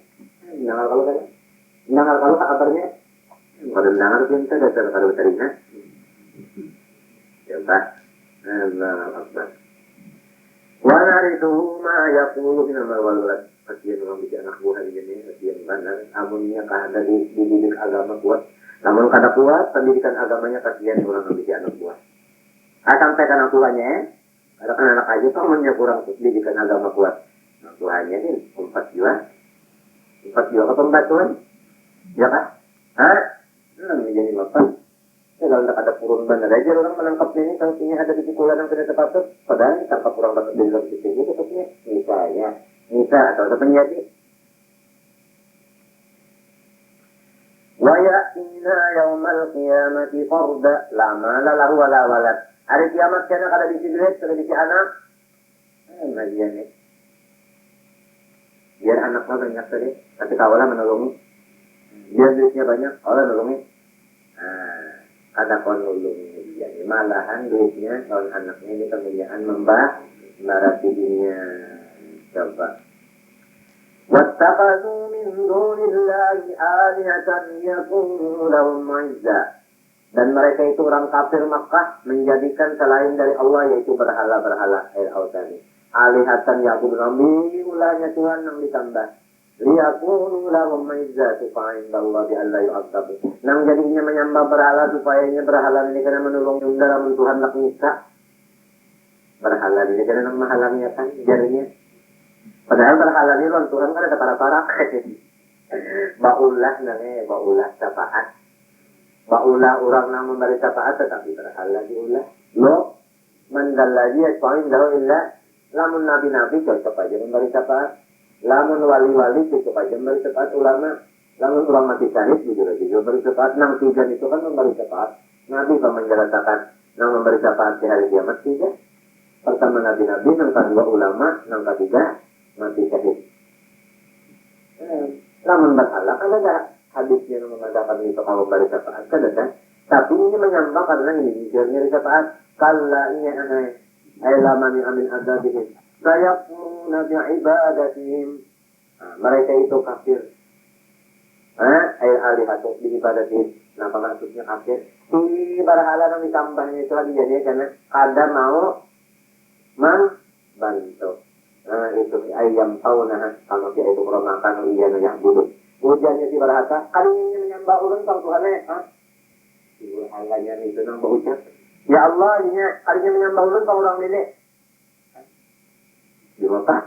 Dengar kalau kabarnya? Dengar kalau kabarnya? Kalau dengar pintar, dasar kalau terima. Ya Pak. Allah Akbar. Wanaritu ma yaqulu min al-walad kasihan orang bisa anak buah ini kasihan benar amunnya kada dididik agama kuat namun kada kuat pendidikan agamanya kasihan orang bisa anak buah sampai kan anak tuanya ada kan anak aja kan amunnya kurang pendidikan agama kuat anak tuanya ini 4 jiwa kepembatuan ya kan menjadi bapak. Kalau tidak ada kurun benar aja orang menangkap ini kalau ini ada di pikulan yang tidak terpatut padahal tanpa kurang dapat dari dalam sistem itu tetapnya nisa atau apa menjadi wa ya'tina yaumal qiyamati farda la mala lahu wala walad hari kiamat kana kada di duit kada di anak majian biar anaknya banyak tadi tapi kawalah menolongi biar duitnya banyak kawalah menolongi ada konulungnya jadi malahan duitnya kalau anaknya ini kemuliaan meratinya coba wattaqadu min dunillahi alihatan yakunu lahum izzah dan mereka itu orang kafir Makkah menjadikan selain dari Allah yaitu berhala-berhala al-awtani alihatan yakunu nabi ulahnya Tuhan yang ditambah liyakunu lahum izzah supaya Allah bi Allah yu'adzab. Nang jadinya menyembah berhala supaya berhala ini kena menolong Yunda lamun Tuhan nak nisa. Berhala ini kena nang mahalangnya kan jarinya. Padahal berhala ini lawan Tuhan kan ada para-para. Baulah nang baulah syafaat. Baulah orang nang memberi syafaat tetapi berhala diulah. Lo mandalaji asma'i lahu illa lamun nabi-nabi cocok aja memberi syafaat. Lamun wali-wali cukup aja memberi syafaat ulama. Lamun orang mati syahid juga memberi syafaat. Nang tiga itu kan memberi syafaat. Nabi kan menjelaskan nang memberi syafaat di hari kiamat tiga. Pertama nabi-nabi, nang kedua ulama, nang ketiga mati syahid. Lamun berhala kan ada hadisnya yang mengatakan itu kalau memberi syafaat kan ada. Tapi ini menyambang karena ini nyari syafaat. Kalla ini ay lamani amin azabihim. Sayakmuna bi'ibadatihim. Mereka itu kafir. Air alihatu bi'ibadatihim. Kenapa maksudnya kafir? Si berhala yang ditambahnya itu lagi jadi karena kadang mau membantu. itu ayam taunah kalau dia itu kurang makan iya yang budut. Hujannya di barahata, kalinya menyembah ulun kang Tuhan ibu halanya itu nang hujan. Ya Allah, ini kalinya menyembah ulun kang orang ini. Di Mekah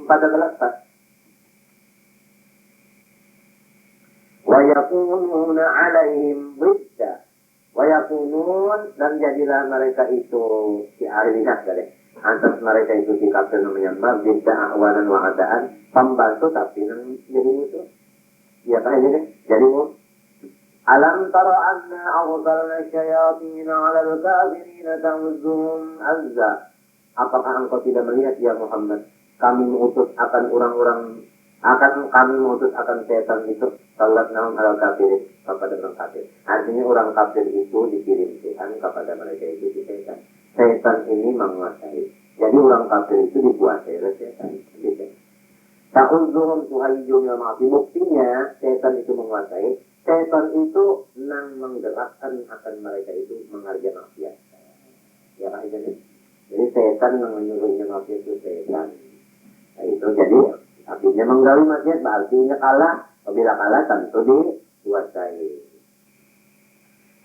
14. Wa yakununa alaihim bidda. Wa yakunun dan jadilah mereka itu si arifah dari antar mereka itu si kafir menyembah bidda ahwanan wa adaan pembantu tapi nang jadi itu. Ya kan ini jadi alam tara anna awdalna syayatin 'ala al-kafirin ta'uzuhum azza. Apakah engkau tidak melihat ya Muhammad? Kami mengutus akan setan itu salat naum al kafirin kepada orang kafir. Artinya orang kafir itu dikirim setan kepada mereka itu di setan. Setan ini menguasai. Jadi orang kafir itu dikuasai oleh setan. Ta'udzuhum tuhayyun ya ma'fi. Buktinya setan itu menguasai. Setan itu nang menggerakkan akan mereka itu mengerjakan maksiat. Ya kan ini. Jadi setan yang menyuruhnya maksiat itu setan. Nah, itu jadi artinya menggali maksiat berarti kalah. Apabila kalah tentu dikuasai.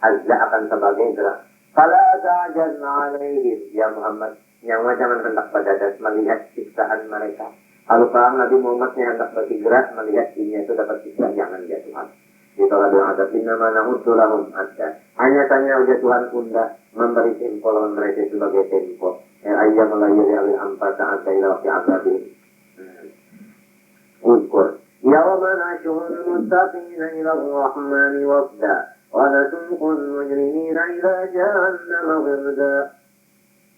Azza akan sebagai gerak. Fala ta'jazna alaihim ya Muhammad. Nyawa jangan hendak berdadas melihat siksaan mereka. Kalau paham Nabi Muhammad yang hendak bergerak melihat ini itu dapat siksa, jangan ya Tuhan. Ditolak doa adab inna manahudu lahum adda. Hanya tanya uja Tuhan unda memberi tempo lawan mereka sebagai tempo. Ayya melayuri alil ampa ta'adda ila waqti azabin. Uzkur. Yawma nashurul muttaqina ila rahmani wafda. Wa nasuqul mujrimina ila jahannama wirda.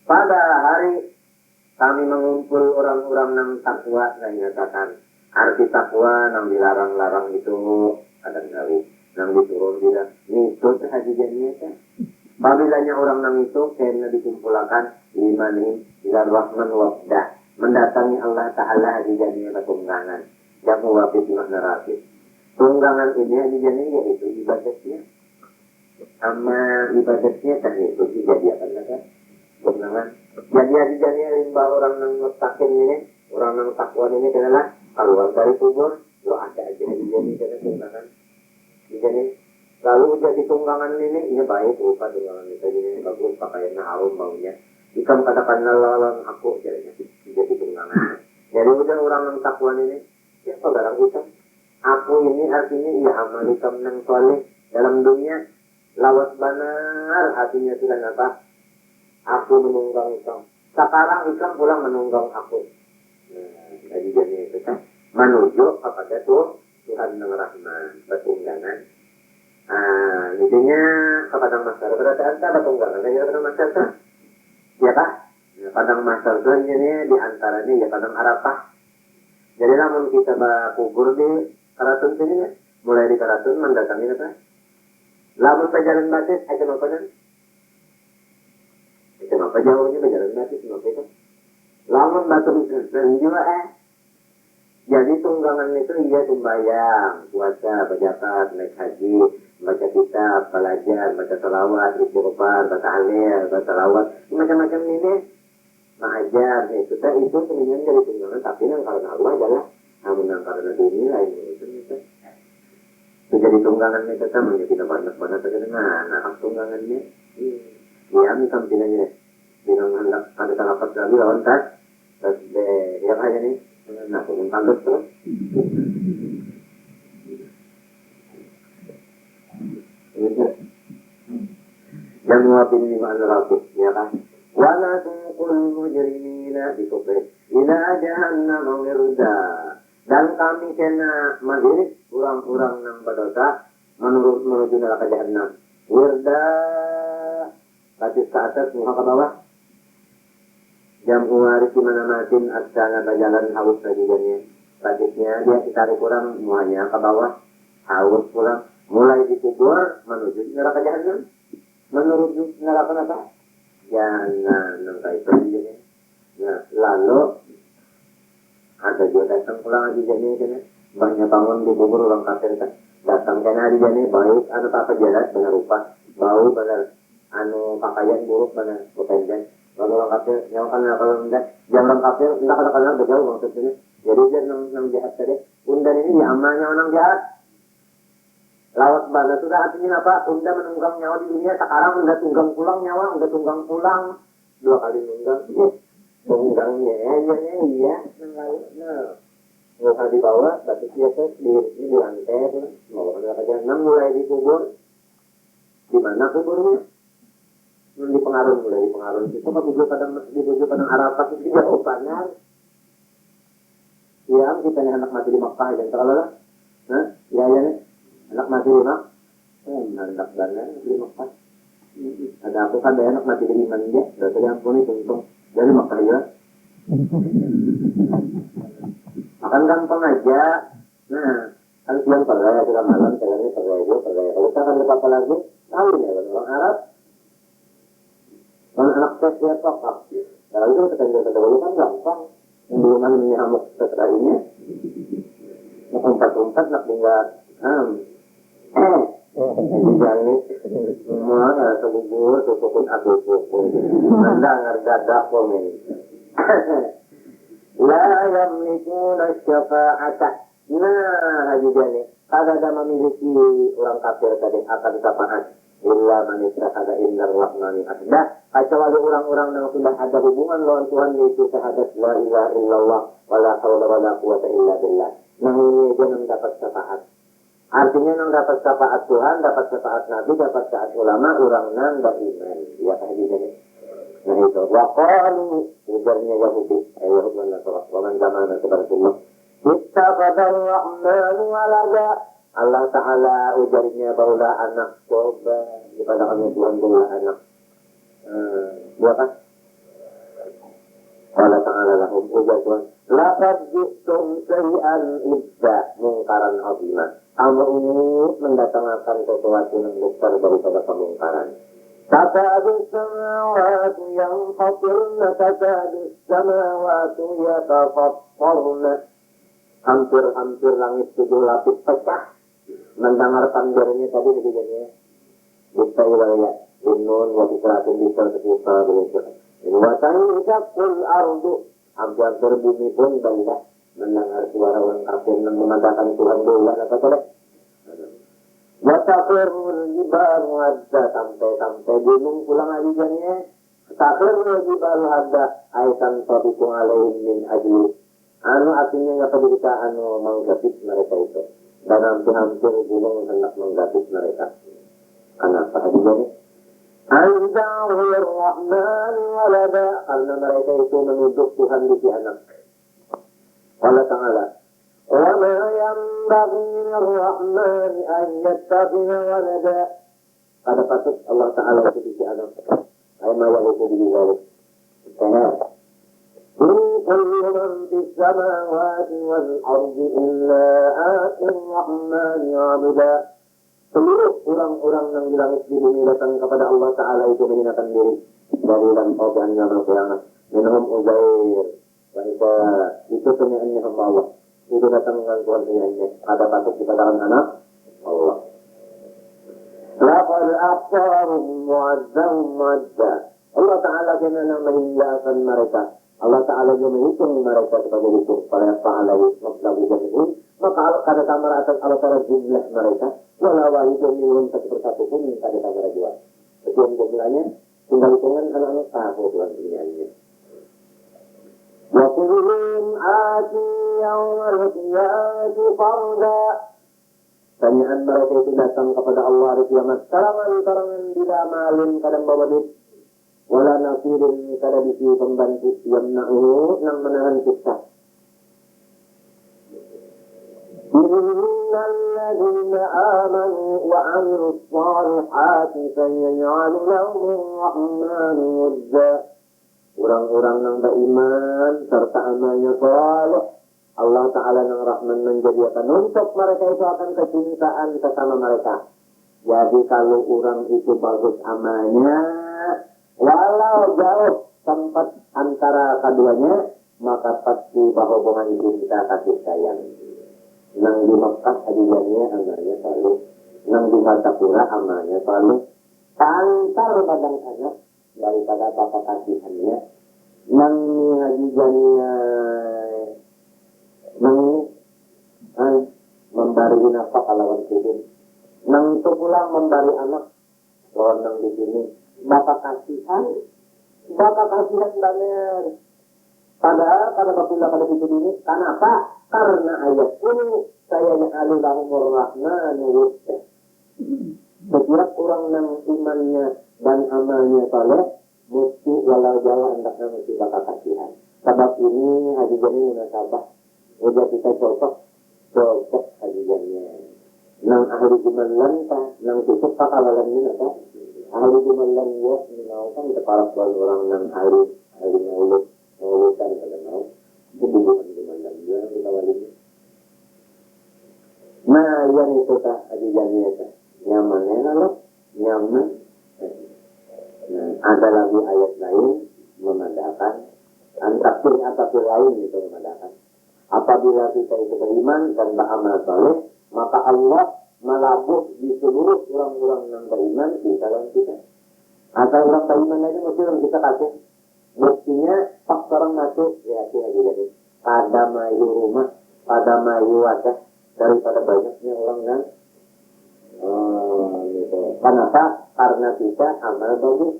Pada hari kami mengumpul orang-orang yang takwa dan nyatakan. Arti takwa yang dilarang-larang itu kadang-kadang yang disuruh bilang ngikut hadiahnya kan. Apabila orang nang itu kena dikumpulkan imanin ila rahman wafda mendatangi Allah Ta'ala hadiahnya ketunggangan yang wafid makna rapid. Tunggangan ini hadiahnya yaitu ibadahnya sama ibadahnya kan itu dijadikan kan tunggangan. Jadi hadiahnya limba orang nang mutakin ini orang nang takwa ini adalah keluar dari kubur lo ada aja hadiahnya karena tunggangan. Jadi lalu jadi tunggangan ini baik rupa tunggangan kita ini bagus pakaiannya harum baunya. Ikam katakan lalang aku jadi tunggangan. Jadi udah orang yang takwan ini siapa barang kita? Aku ini artinya ia amal ikam yang soleh dalam dunia lawas benar artinya sudah apa? Aku menunggang ikam. Sekarang ikam pulang menunggang aku. Jadi itu kan menuju kepada Tuhan yang Rahman bertunggangan. Intinya kepada masyarakat berarti ada tunggangan kepada masyarakat. Ya Pak? Padang masyarakat ini di antaranya ya padang Arafah. Jadi namun kita kubur di Karatun sini ya. Mulai di Karatun mendatangi apa? Lamun perjalanan batis, aja apa kan? Aja apa jauhnya perjalanan batis, apa itu? Lamun batu juga jadi tunggangan itu iya sembahyang, puasa, berzakat, naik haji, baca kitab, belajar, baca salawat, istighfar, baca halil, baca salawat, macam-macam ini mengajar. Itu sebenarnya dari tunggangan, tapi yang karena Allah adalah namun yang karena dunia lain itu. Jadi tunggangan itu kan menjadi banyak dengan anak tunggangannya. Ya, misal pinanya, bilang hendak ada talapat lagi lawan tas, terus yang aja nih. Nah, tentang betul. Yang muapin lima ratus, ya kan? Wala tuqul mujrimina bikufri ila jahannam wirda. Dan kami kena mendirik orang-orang yang berdosa menuju neraka jahannam. Wirda, batis ke atas, muka ke bawah. Jam waris di mana makin asal jalan haus bagiannya. Bagisnya dia ditarik kurang semuanya ke bawah, haus kurang, mulai dikubur menuju neraka jahannam. Menuju neraka apa? Jangan nangkai bagiannya. Nah, lalu ada juga datang pulang lagi jadi kan. Banyak bangun dikubur orang kafir kan. Datang kena di jani baik anu apa jelas benar rupa, bau benar anu pakaian buruk benar potensi. Kalau orang kafir, yang kan kalau enggak, yang orang kafir enggak kadang-kadang berjauh maksudnya. Jadi dia nang jahat tadi. Undan ini ya amannya orang jahat. Lawat bala sudah artinya apa? Undan menunggang nyawa di dunia. Sekarang udah tunggang pulang nyawa, udah tunggang pulang 2 kali nunggang. Tunggangnya, iya. Nah, nggak usah dibawa, tapi biasa di lantai. Mau ada kerjaan mulai dikubur. Di mana kuburnya? Di Pengarun, mulai di Pengarun. Itu dibujuk pada Arafat itu jauh banget. Iya, kita nih anak mati di Makkah dan terlalu lah. Nah, iya nih, anak mati di Makkah. Anak banget di Makkah. Ada aku kan ada anak mati di Iman dia. Berarti ampun itu untung dari Makkah ya. Akan gampang aja. Nah, kan siang peraya sudah malam, jalannya peraya. Kalau kita akan apa lagi? Tahu ya, orang Arab. Kalau anak tes dia tokak. Kalau itu kita dahulu kan gampang. Belum namanya hamuk setelahnya. Umpat-umpat nak tinggal. Jadi semua sebubur tukukun aku. Anda ngerdadak komen. La yamlikuna syafa'ata. Nah, haji jani. Kada memiliki orang kafir tadi akan syafaat. Illa manisra kada indar rahmani asdah. Kecuali orang-orang yang sudah ada hubungan lawan Tuhan yaitu syahadat la ilaha illallah wala haula wala quwata illa billah. Nah ini dia yang dapat syafaat. Artinya yang dapat syafaat Tuhan, dapat syafaat Nabi, dapat syafaat ulama, orang nang beriman. Ya haji jani. Nah itu. Waqalu ujarnya Yahudi. Yahudi dan Nasrani. Waman zamana sebaratullah. Ittaqadar rahman walada. Allah Ta'ala ujarnya bahwa anak coba. Kepada kami Tuhan bahwa anak. Buat Allah Ta'ala lahum ujar Tuhan. Laqad ji'tum sayi'an idda mungkaran azimah. Kamu ini mendatangkan sesuatu yang besar daripada kemungkaran. تكاد السماوات ينفطرن تكاد السماوات يتفطرن. Hampir-hampir langit 7 lapis pecah mendengar panjarnya tadi begini. Bisa wilayah Innun wa bisratin bisa sekitar begitu. Wa tanjaqul ardu. Hampir bumi pun banyak mendengar suara orang kafir yang memandangkan Tuhan doa apa tidak. Wasafirul jibal hadda sampai gunung pulang ajiannya. Safirul jibal hadda aitan tabiku alaihim min ajli. Artinya apa kita menggapit mereka itu. Dan hampir gunung hendak menggapit mereka. Kenapa ajiannya? Aizahul rahman walada. Karena mereka itu menuduh Tuhan di anak. Allah Ta'ala. وَمَا يَنْبَغِي لِلرَّحْمَنِ أَنْ يَتَّخِذَ وَلَدًا. Kada patut Allah Ta'ala itu di anak. Ay mawaliku di bawah. Karena إِنْ كُلُّ مَنْ فِي السَّمَاوَاتِ وَالْأَرْضِ إِلَّا آتِي الرَّحْمَنِ عَبْدًا. Seluruh orang-orang yang di langit di bumi datang kepada Allah Ta'ala itu menghinakan diri. Dari dan paujannya berkelangan. Minhum Uzair. Wanita itu penyanyinya hamba Allah. Itu datang dengan Tuhan penyanyinya. Ada patut dikatakan anak Allah. Laqad aqtarum mu'azzam mu'azza. Allah Ta'ala kena menghinggakan mereka. Allah Ta'ala juga menghitung mereka sebagai hitung. Pada fa'alai maksudnya jami'in. Maka kada tamar atas Allah Ta'ala jumlah mereka. Walau itu minum satu persatu pun kada tamar dua. Sekian jumlahnya. Tinggal hitungan anak-anak tahu Tuhan penyanyinya. وَكُلُّهُمْ آتِي يَوْمَ الْقِيَامَةِ فَرْدًا. Tanyaan mereka itu datang kepada Allah hari kiamat. Karangan-karangan bila malin kadang bawa duit. Wala nasirin kada bisi pembantu yamna'u nang menahan kita. Innal ladzina amanu wa 'amilus shalihati sayaj'alu lahum rahmanu wudda. Orang-orang yang beriman serta amalnya saleh, Allah Ta'ala yang Rahman menjadikan untuk mereka itu akan kecintaan sesama mereka. Jadi kalau orang itu bagus amalnya, walau jauh tempat antara keduanya, maka pasti bahwa hubungan itu kita kasih sayang. Nang di Makkah ajiannya amalnya saleh, nang di Martapura amalnya saleh. Antar badan anak daripada bapak kasihannya nang ngajiannya nang memberi nafkah lawan sidin nang itu pulang memberi anak lawan nang di sini bapak kasihan banget. Padahal pada kapula pada itu ini kenapa? Karena ayat ini saya yang alilahumur rahmanu wudda. Setiap orang yang imannya dan amalnya saleh mesti walau jauh hendaknya mesti bakal kasihan. Sebab ini hajiannya munasabah. Udah kita cocok hajiannya. Nang ahli iman ta, nang tutup pakalalannya apa? Ahli iman ya, kan kita para orang nang ahli maulud, mauludan kalau mau. Itu bukan iman dia kita walinya. Nah, yang itu tak hajiannya ta. Nyamannya lalu nyaman. Nah, ada lagi ayat lain memandangkan tafsir lain itu memandangkan apabila kita itu beriman dan beramal saleh maka Allah melabur di seluruh orang-orang yang beriman di dalam kita. Atau orang beriman aja mesti orang kita kasih buktinya faktor orang masuk ya jadi pada mayu rumah pada mayu wajah daripada banyaknya orang yang gitu. Kenapa? Karena kita amal bagus.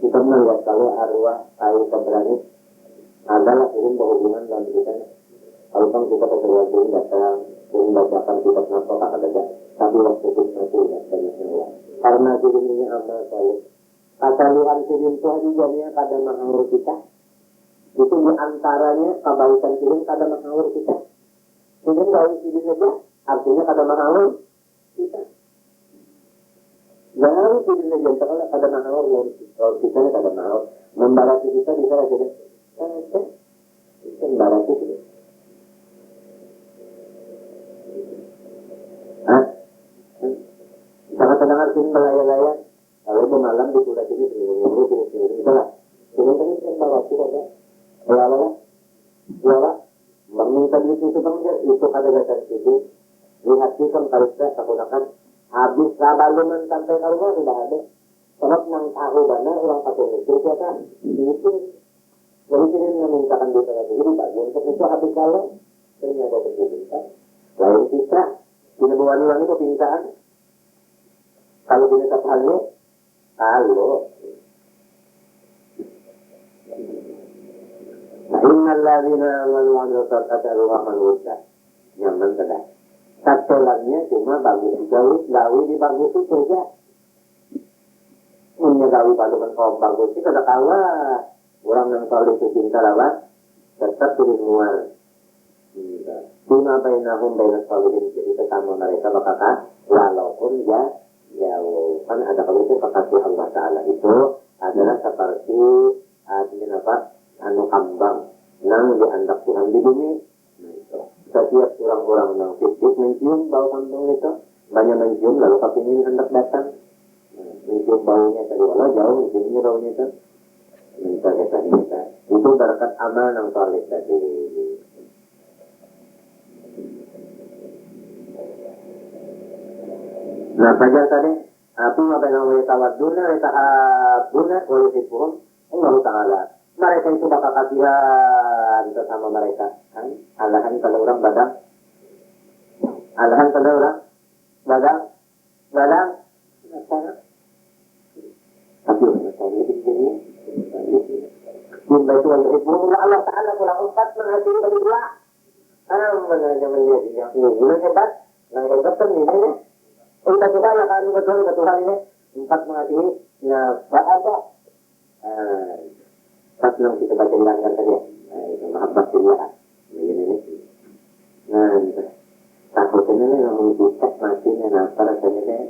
Kita melihat kalau arwah kayu keberani adalah ingin berhubungan dalam kita. Kalau kan kita keterwakilan datang, ingin bacakan kitab nafkah tak ada. Tapi waktu itu nanti banyaknya orang. Karena sirin ini amal saleh. Kataluan sirin itu hadiahnya kada menghawur kita. Itu diantaranya kebaikan sirin kada menghawur kita. Sirin dari sirin saja. Artinya kada menghawur kita. Jangan sirin saja. Kalau kada menghawur kita kada menghawur. Membarati kita bisa saja. Itu membarati kita. Sangat dengar sini melayang-layang. Kalau itu malam di sudah sini sini itulah. Sini tadi saya bawa sudah ya. Ya, meminta duit itu bang itu kada dasar itu. Lihat sih kan kalau kita gunakan habis rabaluman sampai kalau sudah ada. Sebab nang tahu mana orang pakai mikir siapa itu. Jadi sini memintakan duit lagi. Jadi bagi untuk itu habis kalau ternyata berjuta. Lalu kita tidak berwani-wani kepintaan. Kalau dia tak halu, nah innal ladzina amanu wa amilus shalihati rahman wudda. Nyaman sudah. Satulannya cuma bagus gawi di bagus itu saja. Punya gawi padukan kaum bagus itu kada kalah. Orang yang saleh itu cinta lawan tetap turun mual. Bima bainahum bainas salihin jadi sesama mereka bakal walaupun jauh kan ada kalau itu kekasih Allah Ta'ala itu adalah seperti anu kambang nang diandak Tuhan di bumi. Nah itu setiap orang-orang yang fisik mencium bau kambang itu banyak mencium lalu kepingin hendak datang mencium baunya tadi walau jauh menciumnya baunya itu minta itu berkat amal yang saleh tadi. Nah, bagian tadi, apa yang namanya tawaduna, tahabuna, wajibun, Allah Ta'ala. Mereka itu bakal kasihan bersama mereka. Kan? Alahan kalau orang badang. Alahan kalau orang badang. Tapi orang tadi begini. Jumlah itu wajibun, Allah Ta'ala kurang empat menghadiri bagi dua. Mengenai menjadi yang ini hebat. Yang hebat kan ini. Untuk kita yang akan betul Tuhan ini empat menghadiri apa? Empat yang kita baca di langgar tadi. Itu mahabbah fillah. Ini. Nah, takut ini ngomong kita matinya apa rasanya deh?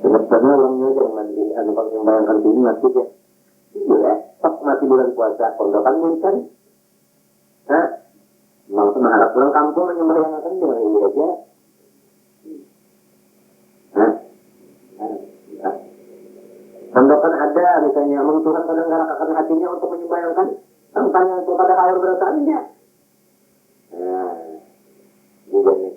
Sebenarnya orangnya yang mandi, anu yang bayangkan ini mati deh. Iya, pas mati bulan puasa, kondokan mungkin. Mau mengharap pulang kampung yang membayangkan dengan ini aja. Kondokan ada, misalnya Tuhan kadang garakakan hatinya untuk menyembayangkan tentang kepada air berasalnya. Begini.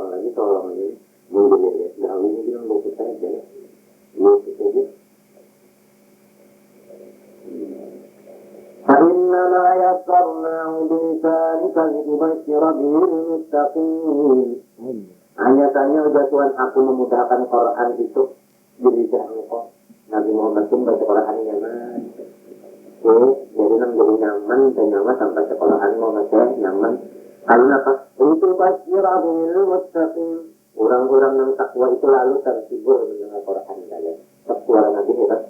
ulang lagi, tolong ini. Mungkin ya, dahulu ini bilang luput saja ya. Luput saja. فإنما يسرناه بلسانك لتبشر به المتقين. Hanya saja udah Tuhan aku memudahkan Quran itu di lisan engkau. Nabi Muhammad pun baca Qurannya man. Jadi nang jadi nyaman dan nyaman sampai sekolahan mau baca nyaman. Karena apa? Itu basyir bil muttaqin. Orang-orang yang takwa itu lalu terhibur mendengar Quran kalian. Suara Nabi hebat.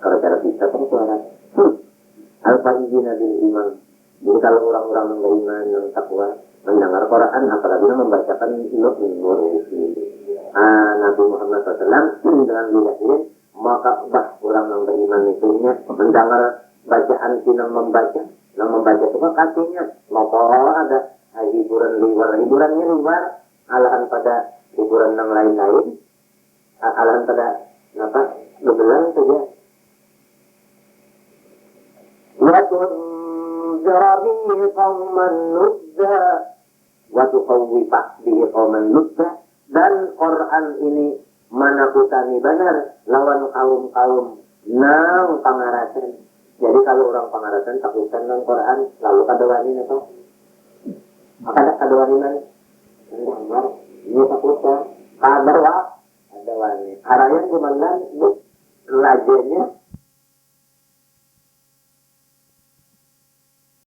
Kalau cara kita kan suara Al-Fa'idina bil iman. Jadi kalau orang-orang yang beriman, yang takwa, mendengar Quran, apalagi membacakan nur Nabi Muhammad SAW dengan lidah maka orang yang beriman itu mendengar bacaan sinang membaca, yang membaca itu katanya maka ada hiburannya liwar, alahan pada hiburan yang lain-lain, alahan pada apa bebelang saja. وتنذر به قوما لدا وتخوف به قوما لدا. Dan Quran ini menakutani benar lawan kaum-kaum nang pangarasan. Jadi kalau orang pangarasan takutan nang Quran lalu kadawani itu maka kadawani mana nang ini takutan kadawa kadawani arayan kumandan rajanya